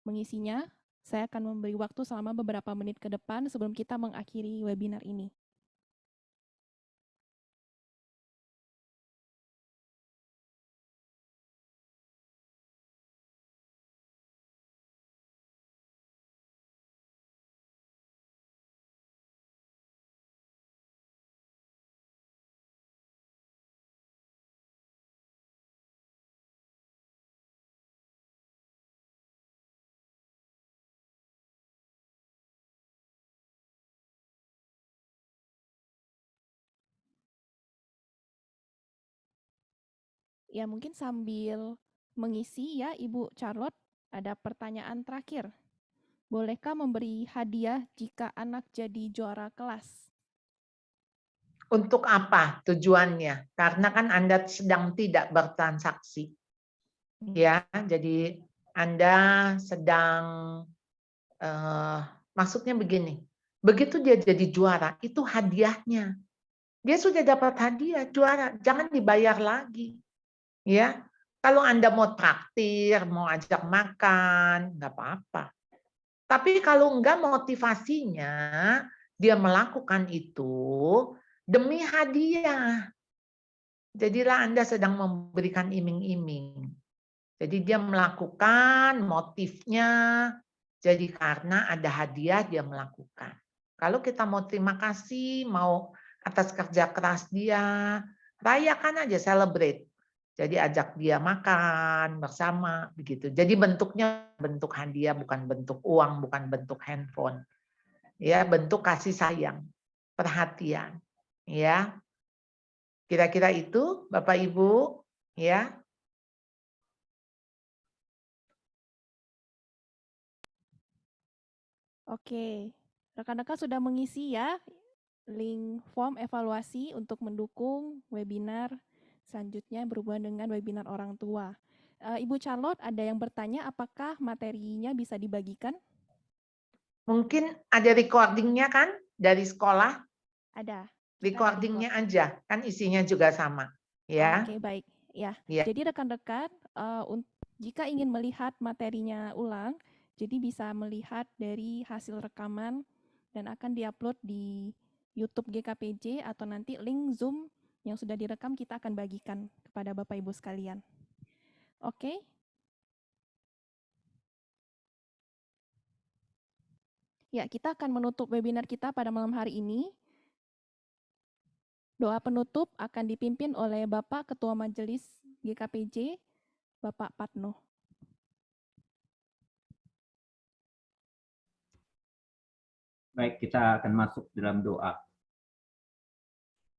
mengisinya. Saya akan memberi waktu selama beberapa menit ke depan sebelum kita mengakhiri webinar ini. Ya, mungkin sambil mengisi ya, Ibu Charlotte, ada pertanyaan terakhir. Bolehkah memberi hadiah jika anak jadi juara kelas? Untuk apa tujuannya? Karena kan Anda sedang tidak bertransaksi. Ya, jadi Anda sedang maksudnya begini. Begitu dia jadi juara, itu hadiahnya. Dia sudah dapat hadiah juara, jangan dibayar lagi. Ya. Kalau Anda mau traktir, mau ajak makan, nggak apa-apa. Tapi kalau enggak motivasinya, dia melakukan itu demi hadiah. Jadilah Anda sedang memberikan iming-iming. Jadi dia melakukan motifnya, jadi karena ada hadiah dia melakukan. Kalau kita mau terima kasih, mau atas kerja keras dia, rayakan aja, celebrate. Jadi ajak dia makan bersama, begitu. Jadi bentuknya bentuk hadiah, bukan bentuk uang, bukan bentuk handphone. Ya, bentuk kasih sayang, perhatian. Ya, kira-kira itu, Bapak Ibu, ya. Oke, rekan-rekan sudah mengisi ya link form evaluasi untuk mendukung webinar selanjutnya berhubungan dengan webinar orang tua. Ibu Charlotte, ada yang bertanya apakah materinya bisa dibagikan? Mungkin ada recordingnya kan dari sekolah? Ada. Recordingnya aja, kan isinya juga sama. Ya. Oke, baik. Ya. Ya. Jadi rekan-rekan, jika ingin melihat materinya ulang, jadi bisa melihat dari hasil rekaman dan akan diupload di YouTube GKPJ atau nanti link Zoom yang sudah direkam kita akan bagikan kepada Bapak Ibu sekalian. Oke. Ya, kita akan menutup webinar kita pada malam hari ini. Doa penutup akan dipimpin oleh Bapak Ketua Majelis GKPJ, Bapak Patno. Baik, kita akan masuk dalam doa.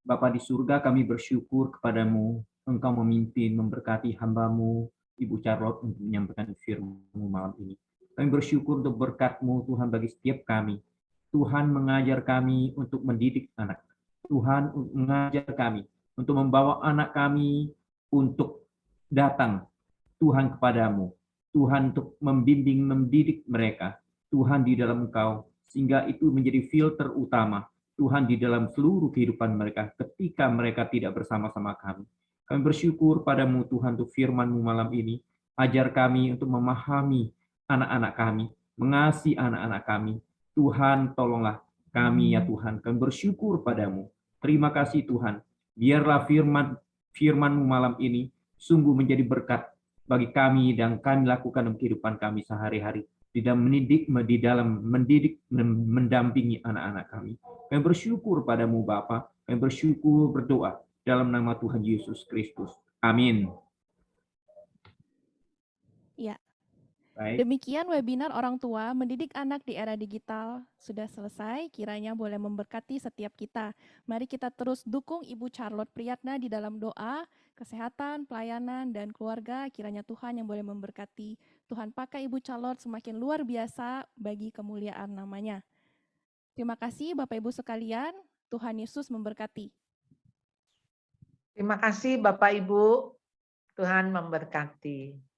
Bapa di surga, kami bersyukur kepadamu, Engkau memimpin, memberkati hamba-Mu, Ibu Charlotte, untuk menyampaikan firman-Mu malam ini. Kami bersyukur untuk berkat-Mu, Tuhan, bagi setiap kami. Tuhan mengajar kami untuk mendidik anak. Tuhan mengajar kami untuk membawa anak kami untuk datang, Tuhan, kepadamu. Tuhan untuk membimbing, mendidik mereka. Tuhan di dalam Engkau, sehingga itu menjadi filter utama Tuhan di dalam seluruh kehidupan mereka ketika mereka tidak bersama-sama kami. Kami bersyukur padamu Tuhan untuk firman-Mu malam ini. Ajar kami untuk memahami anak-anak kami, mengasihi anak-anak kami. Tuhan, tolonglah kami ya Tuhan. Kami bersyukur padamu. Terima kasih Tuhan. Biarlah firman-Mu malam ini sungguh menjadi berkat bagi kami dan kami lakukan dalam kehidupan kami sehari-hari. Di dalam mendidik, mendampingi anak-anak kami. Kami bersyukur padamu Bapa, kami bersyukur berdoa dalam nama Tuhan Yesus Kristus. Amin. Ya. Baik. Demikian webinar orang tua mendidik anak di era digital sudah selesai. Kiranya boleh memberkati setiap kita. Mari kita terus dukung Ibu Charlotte Priyatna di dalam doa, kesehatan, pelayanan, dan keluarga. Kiranya Tuhan yang boleh memberkati. Tuhan pakai Ibu Charlotte semakin luar biasa bagi kemuliaan namanya. Terima kasih Bapak Ibu sekalian. Tuhan Yesus memberkati. Terima kasih Bapak Ibu. Tuhan memberkati.